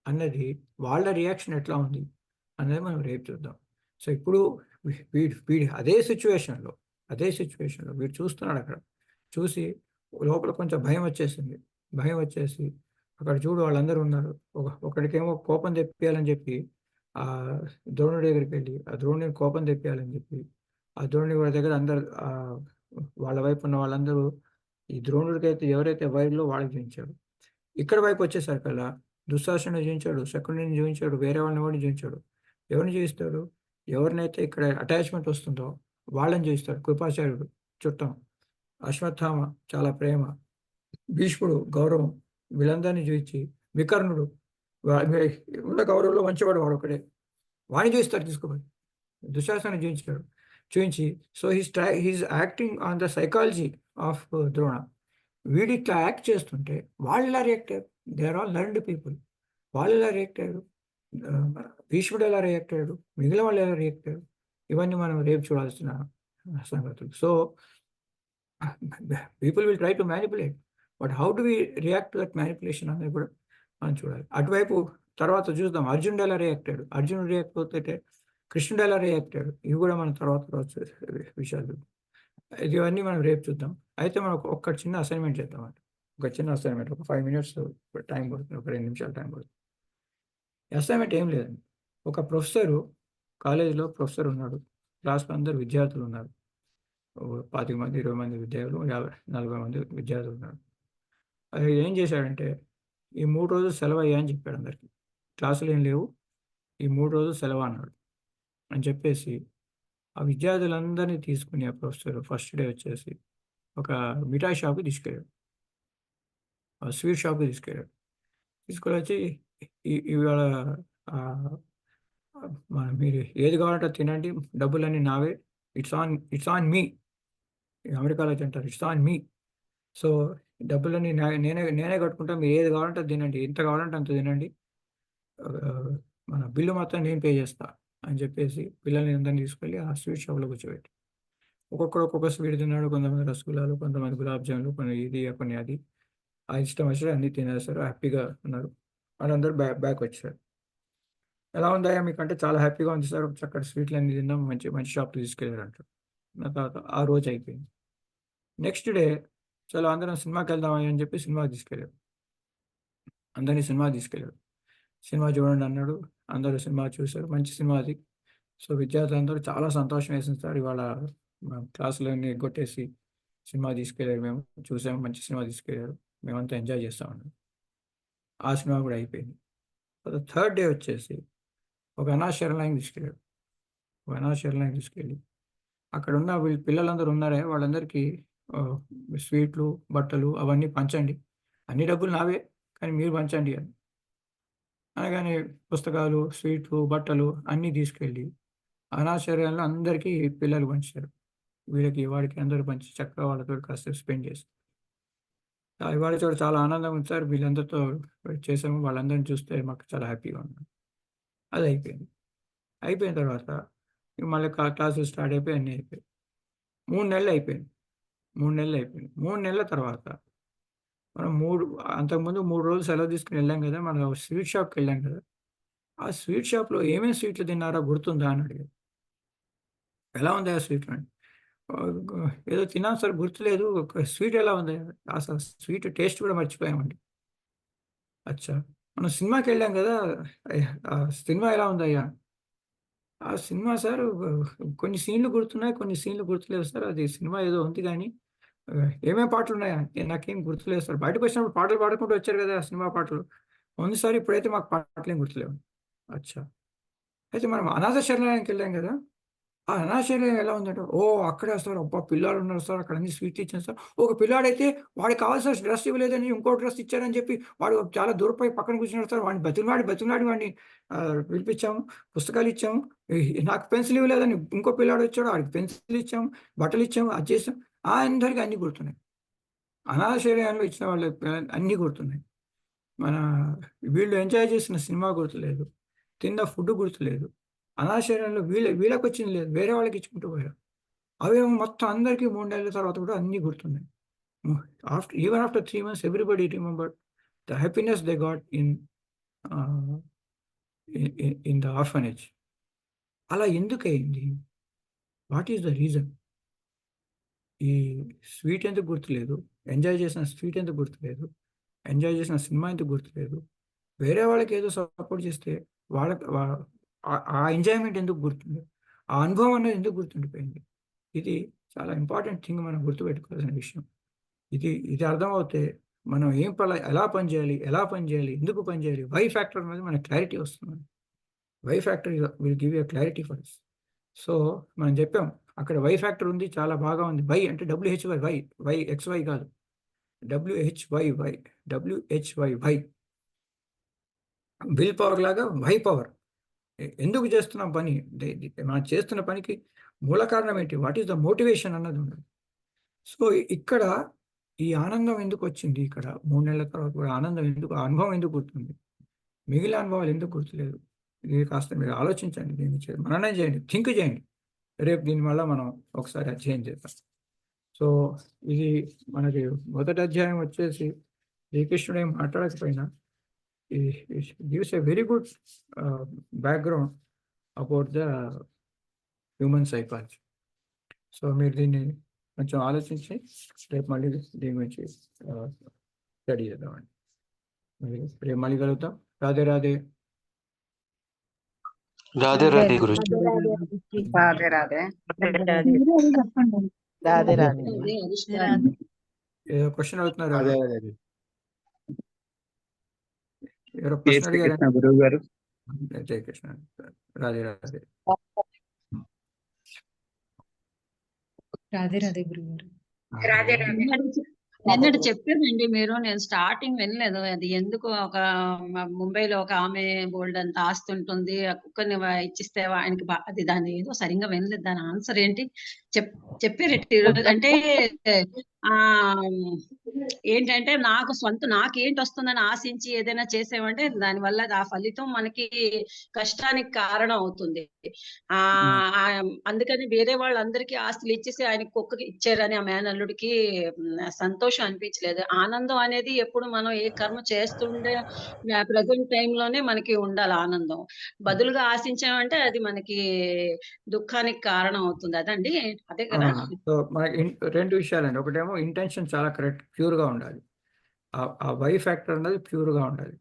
A: అన్నది, వాళ్ళ రియాక్షన్ ఎట్లా ఉంది అన్నది మనం రేపు చూద్దాం. సో ఇప్పుడు వీడి అదే సిచ్యువేషన్లో వీడు చూస్తున్నాడు. అక్కడ చూసి లోపల కొంచెం భయం వచ్చేసి అక్కడ చూడు వాళ్ళందరూ ఉన్నారు, ఒకడికేమో కోపం తెప్పియాలని చెప్పి ఆ ద్రోణుడి దగ్గరికి వెళ్ళి ఆ ద్రోణుడిని కోపం తెప్పియాలని చెప్పి ఆ ద్రోణుడి వాడి దగ్గర అందరు వాళ్ళ వైపు ఉన్న వాళ్ళందరూ ఈ ద్రోణుడికి అయితే ఎవరైతే వైర్లో వాళ్ళకి చూపించాడు. ఇక్కడ వైపు వచ్చేసరికల్లా దుశ్శాసనుడు చూపించాడు, శకునిని చూపించాడు, వేరే వాళ్ళని కూడా చూపించాడు. ఎవరిని చూపిస్తాడు? ఎవరినైతే ఇక్కడ అటాచ్మెంట్ వస్తుందో వాళ్ళని చూపిస్తాడు. కృపాచార్యుడు చుట్టం, అశ్వత్థామ చాలా ప్రేమ, భీష్ముడు గౌరవం, వీళ్ళందరినీ చూపించి వికర్ణుడు ఉన్న గౌరవంలో మంచివాడు వాడు ఒకడే, వాడిని చూస్తాడు తీసుకోవాలి. దుశ్శాసనుడు చూపించి so he's acting on the psychology of Drona. వీడి ఇట్లా యాక్ట్ చేస్తుంటే వాళ్ళు ఎలా రియాక్ట్ అయ్యారు? They are all learned people. వాళ్ళు ఎలా రియాక్ట్ అయ్యారు? భీష్ముడు ఎలా రియాక్ట్ అయ్యాడు? మిగిలిన వాళ్ళు ఎలా రియాక్ట్ అయ్యారు? ఇవన్నీ మనం రేపు చూడాల్సిన సంగతులు. So people will try to manipulate, but how do we react to that manipulation అనేది కూడా మనం చూడాలి. అటువైపు తర్వాత చూద్దాం అర్జునుడు ఎలా రియాక్ట్ అయ్యాడు, అర్జునుడు రియాక్ట్ అవుతుంటే కృష్ణుడు ఎలా రియాక్ట్ అయ్యాడు, ఇవి కూడా మనం తర్వాత విషయాలు ఇవన్నీ మనం రేపు చూద్దాం. అయితే మనం ఒక చిన్న అసైన్మెంట్ చేద్దామంట, ఒక 5 minutes టైం పడుతుంది, ఒక 2 నిమిషాలు టైం పడుతుంది. అసైన్మెంట్ ఏం లేదండి, ఒక కాలేజీలో ప్రొఫెసర్ ఉన్నాడు, క్లాస్లో అందరు విద్యార్థులు ఉన్నారు, 25 మంది 20 మంది విద్యార్థులు, 40 మంది విద్యార్థులు ఉన్నారు. అది ఏం చేశాడంటే ఈ 3 రోజులు సెలవు అయ్యా అని చెప్పాడు అందరికీ, క్లాసులు ఏం లేవు, ఈ 3 రోజులు సెలవు అన్నాడు అని చెప్పేసి ఆ విద్యార్థులందరినీ తీసుకుని ఆ ప్రొఫెసర్ ఫస్ట్ డే వచ్చేసి ఒక మిఠాయి షాప్కి తీసుకెళ్ళాడు, స్వీట్ షాప్కి తీసుకొని వచ్చి ఇవాళ మీరు ఏది కావాలంటే తినండి, డబ్బులన్నీ నావే, ఇట్స్ ఆన్ మీ, అమెరికాలో అంటారు ఇట్స్ ఆన్ మీ. సో డబ్బులన్నీ నేనే కట్టుకుంటా, మీరు ఏది కావాలంటే తినండి, ఎంత కావాలంటే అంత తినండి, మన బిల్లు మాత్రం నేను పే చేస్తా అని చెప్పేసి పిల్లల్ని అందరినీ తీసుకెళ్ళి ఆ స్వీట్ షాప్లో కూర్చోబెట్టి ఒక్కొక్కరు ఒక్కొక్క స్వీట్ తిన్నాడు. కొంతమంది రసగుల్లాలు, కొంతమంది గులాబ్ జాములు, కొన్ని ఇది కొన్ని అది, ఆ ఇష్టం వచ్చిన అన్నీ తినేస్తారు, హ్యాపీగా ఉన్నారు. వాళ్ళందరూ బ్యాక్ వచ్చారు. ఎలా ఉందాయా మీకంటే చాలా హ్యాపీగా ఉంది సార్, చక్కటి స్వీట్లు అన్నీ తిన్నాం, మంచి మంచి షాప్కి తీసుకెళ్ళారు అంటారు. తర్వాత ఆ రోజు అయిపోయింది. నెక్స్ట్ డే చలో అందరం సినిమాకి వెళ్దామని చెప్పి సినిమాకి తీసుకెళ్ళారు. అందరినీ సినిమా తీసుకెళ్ళాడు. సినిమా చూడండి అన్నాడు. అందరూ సినిమా చూశారు. మంచి సినిమా అది. సో విద్యార్థులందరూ చాలా సంతోషం వేసింది సార్. ఇవాళ క్లాసులన్నీ ఎగ్గొట్టేసి సినిమా తీసుకెళ్ళారు, మేము చూసాము, మంచి సినిమా తీసుకెళ్ళారు, మేమంతా ఎంజాయ్ చేస్తా ఉన్నాం. ఆ సినిమా కూడా అయిపోయింది. థర్డ్ డే వచ్చేసి ఒక అనాథశరణాలయం తీసుకెళ్ళాడు. ఒక అనాథశరణాలయం తీసుకెళ్ళి అక్కడ ఉన్న వీళ్ళ పిల్లలందరూ ఉన్నారే వాళ్ళందరికీ స్వీట్లు, బట్టలు అవన్నీ పంచండి, అన్ని డబ్బులు నావే కానీ మీరు పంచండి అని అనగానే పుస్తకాలు, స్వీట్లు, బట్టలు అన్నీ తీసుకెళ్ళి అనాథశరణాలయంలో అందరికీ పిల్లలు పంచారు. వీళ్ళకి వాడికి అందరూ పంచి చక్కగా వాళ్ళతో కాసేపు స్పెండ్ చేస్తారు. ఇవాళ చూడ చాలా ఆనందంగా ఉంది సార్. వీళ్ళందరితో చేసాము, వాళ్ళందరిని చూస్తే మాకు చాలా హ్యాపీగా ఉంది. అది అయిపోయింది. అయిపోయిన తర్వాత మళ్ళీ క్లాసులు స్టార్ట్ అయిపోయి అన్నీ అయిపోయాయి. 3 నెలలు అయిపోయింది. 3 నెలలు అయిపోయింది. 3 నెలల తర్వాత మనం అంతకుముందు 3 రోజులు సెలవు తీసుకుని వెళ్ళాం కదా, మనం స్వీట్ షాప్కి వెళ్ళాం కదా. ఆ స్వీట్ షాప్లో ఏమేమి స్వీట్లు తిన్నారో గుర్తుందా అని అడిగారు. ఎలా ఉంది ఆ స్వీట్ అని. ఏదో తిన్నాం సార్ గుర్తులేదు, స్వీట్ ఎలా ఉంది, అసలు స్వీట్ టేస్ట్ కూడా మర్చిపోయామండి. అచ్చా, మనం సినిమాకి వెళ్ళాం కదా, ఆ సినిమా ఎలా ఉందయ్యా? ఆ సినిమా సార్ కొన్ని సీన్లు గుర్తున్నాయి, కొన్ని సీన్లు గుర్తులేవు సార్. అది సినిమా ఏదో ఉంది కానీ ఏమేమి పాటలు ఉన్నాయా, నాకేం గుర్తులేదు సార్. బయటకు వచ్చినప్పుడు పాటలు పాడుకుంటూ వచ్చారు కదా సినిమా పాటలు, ఉంది సార్. ఇప్పుడైతే మాకు పాటలు ఏం గుర్తులేవు. అచ్చా, అయితే మనం అనాథ శరణాలయానికి వెళ్ళాం కదా, ఆ అనాథాశ్రయం ఎలా ఉందంటే, అక్కడే సార్, అబ్బా పిల్లాడు ఉన్నారు సార్, అక్కడ అన్ని స్వీట్లు ఇచ్చాను సార్. ఒక పిల్లాడైతే వాడికి కావాల్సిన డ్రెస్ ఇవ్వలేదని ఇంకో డ్రెస్ ఇచ్చారని చెప్పి వాడు చాలా దూరపోయి పక్కన కూర్చున్నాడు సార్. వాడిని బతిమలాడి వాడిని పిలిపించాము, పుస్తకాలు ఇచ్చాము. నాకు పెన్సిల్ ఇవ్వలేదని ఇంకో పిల్లాడు వచ్చాడు, వాడికి పెన్సిల్ ఇచ్చాము, బట్టలు ఇచ్చాము, అది చేసాం. అందరికీ అన్నీ గుర్తున్నాయి. అనాథాశ్రయంలో ఇచ్చిన వాళ్ళు అన్నీ గుర్తున్నాయి. మన వీళ్ళు ఎంజాయ్ చేసిన సినిమా గుర్తులేదు, తిన్న ఫుడ్ గుర్తులేదు, అనాథాశ్రయంలో వీళ్ళకి వచ్చింది లేదు, వేరే వాళ్ళకి ఇచ్చుకుంటూ పోయారు. అవేమో మొత్తం అందరికీ 3 నెలల తర్వాత కూడా అన్నీ గుర్తున్నాయి. After 3 months everybody remembered the happiness they got in the orphanage. అలా ఎందుకయింది? What is the reason? ఈ స్వీట్ ఎందుకు గుర్తులేదు? ఎంజాయ్ చేసిన స్వీట్ ఎందుకు గుర్తులేదు? ఎంజాయ్ చేసిన సినిమా ఎందుకు గుర్తులేదు? వేరే వాళ్ళకి ఏదో సపోర్ట్ చేస్తే వాళ్ళకి ఆ ఎంజాయ్మెంట్ ఎందుకు గుర్తుంది? ఆ అనుభవం అనేది ఎందుకు గుర్తుండిపోయింది? ఇది చాలా ఇంపార్టెంట్ థింగ్, మనం గుర్తుపెట్టుకోవాల్సిన విషయం. ఇది అర్థమవుతే మనం ఎలా పనిచేయాలి, ఎందుకు పనిచేయాలి, వై ఫ్యాక్టర్ అనేది మనకు క్లారిటీ వస్తుంది. Why factor will give a clarity for us. సో మనం చెప్పాం అక్కడ వై ఫ్యాక్టర్ ఉంది, చాలా బాగా ఉంది. వై అంటే WHY, వై XY కాదు, WHY. విల్ పవర్ లాగా వై పవర్. ఎందుకు చేస్తున్నాం పని, మనం చేస్తున్న పనికి మూల కారణం ఏంటి, వాట్ ఈస్ ద మోటివేషన్ అన్నది ఉండదు. సో ఇక్కడ ఈ ఆనందం ఎందుకు వచ్చింది, ఇక్కడ 3 నెలల తర్వాత కూడా ఆనందం ఎందుకు, అనుభవం ఎందుకు గుర్తుంది, మిగిలిన అనుభవాలు ఎందుకు గుర్తులేదు? ఇది కాస్త మీరు ఆలోచించండి, దీన్ని మననే చేయండి, థింక్ చేయండి. రేపు దీనివల్ల మనం ఒకసారి అధ్యయనం చేద్దాం. సో ఇది మనకి మొదటి అధ్యాయం వచ్చేసి శ్రీకృష్ణుడు ఏం మాట్లాడకపోయినా gives a very good background about the human psychology. So మీరు దీన్ని కొంచెం ఆలోచించి రేపు మళ్ళీ దీని గురించి స్టడీ చేద్దామండి. రేపు మళ్ళీ కలుగుతాం. రాధే రాధే.
G: రాధే రాధే గురుజీ.
E: రాధే రాధే.
D: రాధే రాధే.
A: ఏదో క్వశ్చన్ అడుగుతున్నారు,
B: అదే అదే
A: ఎవరో క్వశ్చన్ అడిగారు.
B: గురువు గారు.
A: జై కృష్ణ. రాధే రాధే.
H: రాధే రాధే గురుగారు.
E: రాధే రాధే.
H: నిన్నటి చెప్పారండి మీరు, నేను స్టార్టింగ్ వినలేదు. అది ఎందుకు ముంబైలో ఒక ఆమె బోల్డ్ అంత ఆస్తి ఉంటుంది, ఆ కుక్కర్ని ఇచ్చిస్తే ఆయనకి అది దాని ఏదో సరిగ్గా వినలేదు. దాని ఆన్సర్ ఏంటి చెప్పారు అంటే ఆ ఏంటంటే నాకేంటి వస్తుందని ఆశించి ఏదైనా చేసామంటే దానివల్ల ఆ ఫలితం మనకి కష్టానికి కారణం అవుతుంది. అందుకని వేరే వాళ్ళందరికీ ఆస్తులు ఇచ్చేసి ఆయన కుక్కకి ఇచ్చారని ఆ మేనల్లుడికి సంతోషం అనిపించలేదు. ఆనందం అనేది ఎప్పుడు మనం ఏ కర్మ చేస్తుండే ప్రజెంట్ టైంలోనే మనకి ఉండాలి ఆనందం. బదులుగా ఆశించామంటే అది మనకి దుఃఖానికి కారణం అవుతుంది. అదండి, అదే కదా.
A: సో మనకి 2 విషయాలండి. ఒకటేమో ఇంటెన్షన్ చాలా కరెక్ట్, ప్యూర్గా ఉండాలి. ఆ వై ఫ్యాక్టర్ అనేది ప్యూర్గా ఉండాలి.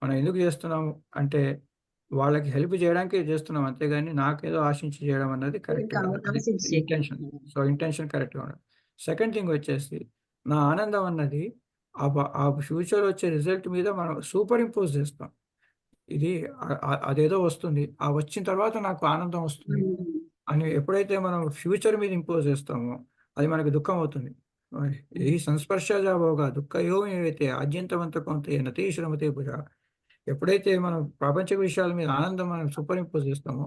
A: మనం ఎందుకు చేస్తున్నాము అంటే వాళ్ళకి హెల్ప్ చేయడానికి చేస్తున్నాం, అంతేగాని నాకేదో ఆశించి చేయడం అన్నది కరెక్ట్ కాదు. అది ఇంటెన్షన్. సో ఇంటెన్షన్ కరెక్ట్గా ఉండదు. సెకండ్ థింగ్ వచ్చేసి నా ఆనందం అన్నది ఆ ఫ్యూచర్ వచ్చే రిజల్ట్ మీద మనం సూపర్ ఇంపోజ్ చేస్తాం. ఇది అదేదో వస్తుంది, ఆ వచ్చిన తర్వాత నాకు ఆనందం వస్తుంది అని ఎప్పుడైతే మనం ఫ్యూచర్ మీద ఇంపోజ్ చేస్తామో అది మనకు దుఃఖం అవుతుంది. ఈ సంస్పర్శజాభోగా దుఃఖయో ఏవైతే ఆద్యంతవంత కొంత నతీశ్రమతే పుర. ఎప్పుడైతే మనం ప్రాపంచిక విషయాల మీద ఆనందం మనం సూపర్ ఇంపోజ్ చేస్తామో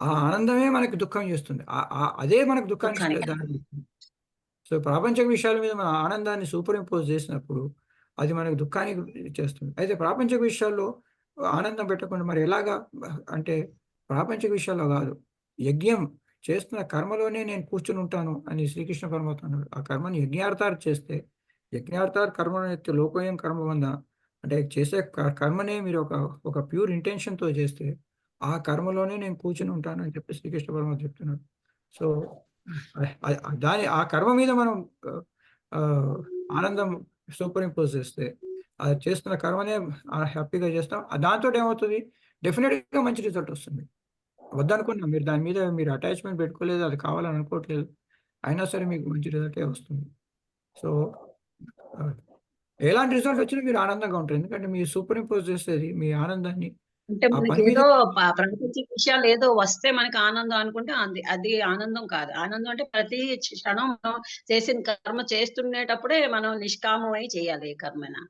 A: ఆ ఆనందమే మనకి దుఃఖం చేస్తుంది. అదే మనకు దుఃఖాన్ని ఇస్తుంది. సో ప్రాపంచిక విషయాల మీద మన ఆనందాన్ని సూపర్ ఇంపోజ్ చేసినప్పుడు అది మనకు దుఃఖానికి చేస్తుంది. అయితే ప్రాపంచిక విషయాల్లో ఆనందం పెట్టకుండా మరి ఎలాగా అంటే ప్రాపంచిక విషయాల్లో కాదు, యజ్ఞం చేస్తున్న కర్మలోనే నేను కూర్చుని ఉంటాను అని శ్రీకృష్ణ పరమాత్మ అన్నాడు. ఆ కర్మని యజ్ఞార్థాలు చేస్తే యజ్ఞార్థాలు కర్మను ఎత్తే లోకోయం కర్మ వంద అంటే చేసే కర్మనే మీరు ఒక ప్యూర్ ఇంటెన్షన్తో చేస్తే ఆ కర్మలోనే నేను కూర్చుని ఉంటాను అని చెప్పి శ్రీకృష్ణ పరమాత్మ చెప్తున్నాడు. సో ఆ కర్మ మీద మనం ఆనందం సూపర్ ఇంపోజ్ చేస్తే అది చేస్తున్న కర్మనే హ్యాపీగా చేస్తాం. దాంతో ఏమవుతుంది, డెఫినెట్గా మంచి రిజల్ట్ వస్తుంది. వద్దనుకున్నా మీరు దాని మీద మీరు అటాచ్మెంట్ పెట్టుకోలేదు, అది కావాలని అనుకోవట్లేదు, అయినా సరే మీకు మంచి రిజల్టే వస్తుంది. సో ఎలాంటి రిజల్ట్ వచ్చినా మీరు ఆనందంగా ఉంటారు, ఎందుకంటే మీరు సూపర్ ఇంపోజ్ చేసేది మీ ఆనందాన్ని
H: అంటే
A: ఆ
H: మనకి
A: పని మీద.
H: ఏదో ప్రాపంచిక విషయాలు ఏదో వస్తే మనకి ఆనందం అనుకుంటే అది ఆనందం కాదు. ఆనందం అంటే ప్రతి క్షణం మనం చేసిన కర్మ చేస్తుండేటప్పుడే మనం నిష్కామమై చేయాలి ఏ కర్మైనా.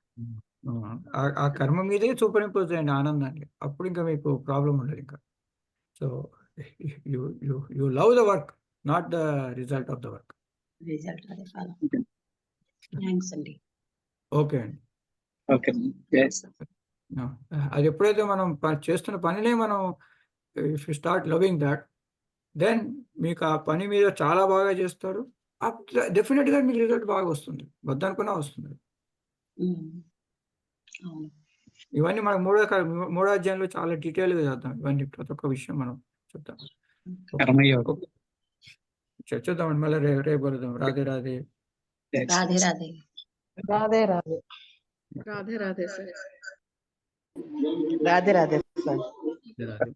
A: ఆ కర్మ మీదే సూపర్ ఇంపోజ్ చేయండి ఆనందాన్ని, అప్పుడు ఇంకా మీకు ప్రాబ్లం ఉండదు ఇంకా. So you love the work, not the result of the work.
H: Result అదే ఫాలో. థ్యాంక్స్ అండి.
A: ఓకే అండి.
B: ఓకే.
A: అది ఎప్పుడైతే మనం చేస్తున్న పనినే మనం if you start loving that, then మీకు ఆ పని మీద చాలా బాగా చేస్తారు. డెఫినెట్గా మీకు రిజల్ట్ బాగా వస్తుంది, వద్దనుకున్నా వస్తుంది.
H: అవును.
A: ఇవన్నీ మనం మూడో అధ్యాయంలో చాలా డీటెయిల్గా చేద్దాం. ఇవన్నీ ప్రతి ఒక్క విషయం మనం చెప్తాం. చర్చిద్దామండి మళ్ళీ రేపు కలుద్దాం. రాధే రాధే.
H: రాధే రాధే.
E: రాధే రాధే.
G: రాధే రాధే సార్.
I: రాధే రాధే సార్.
A: రాధే.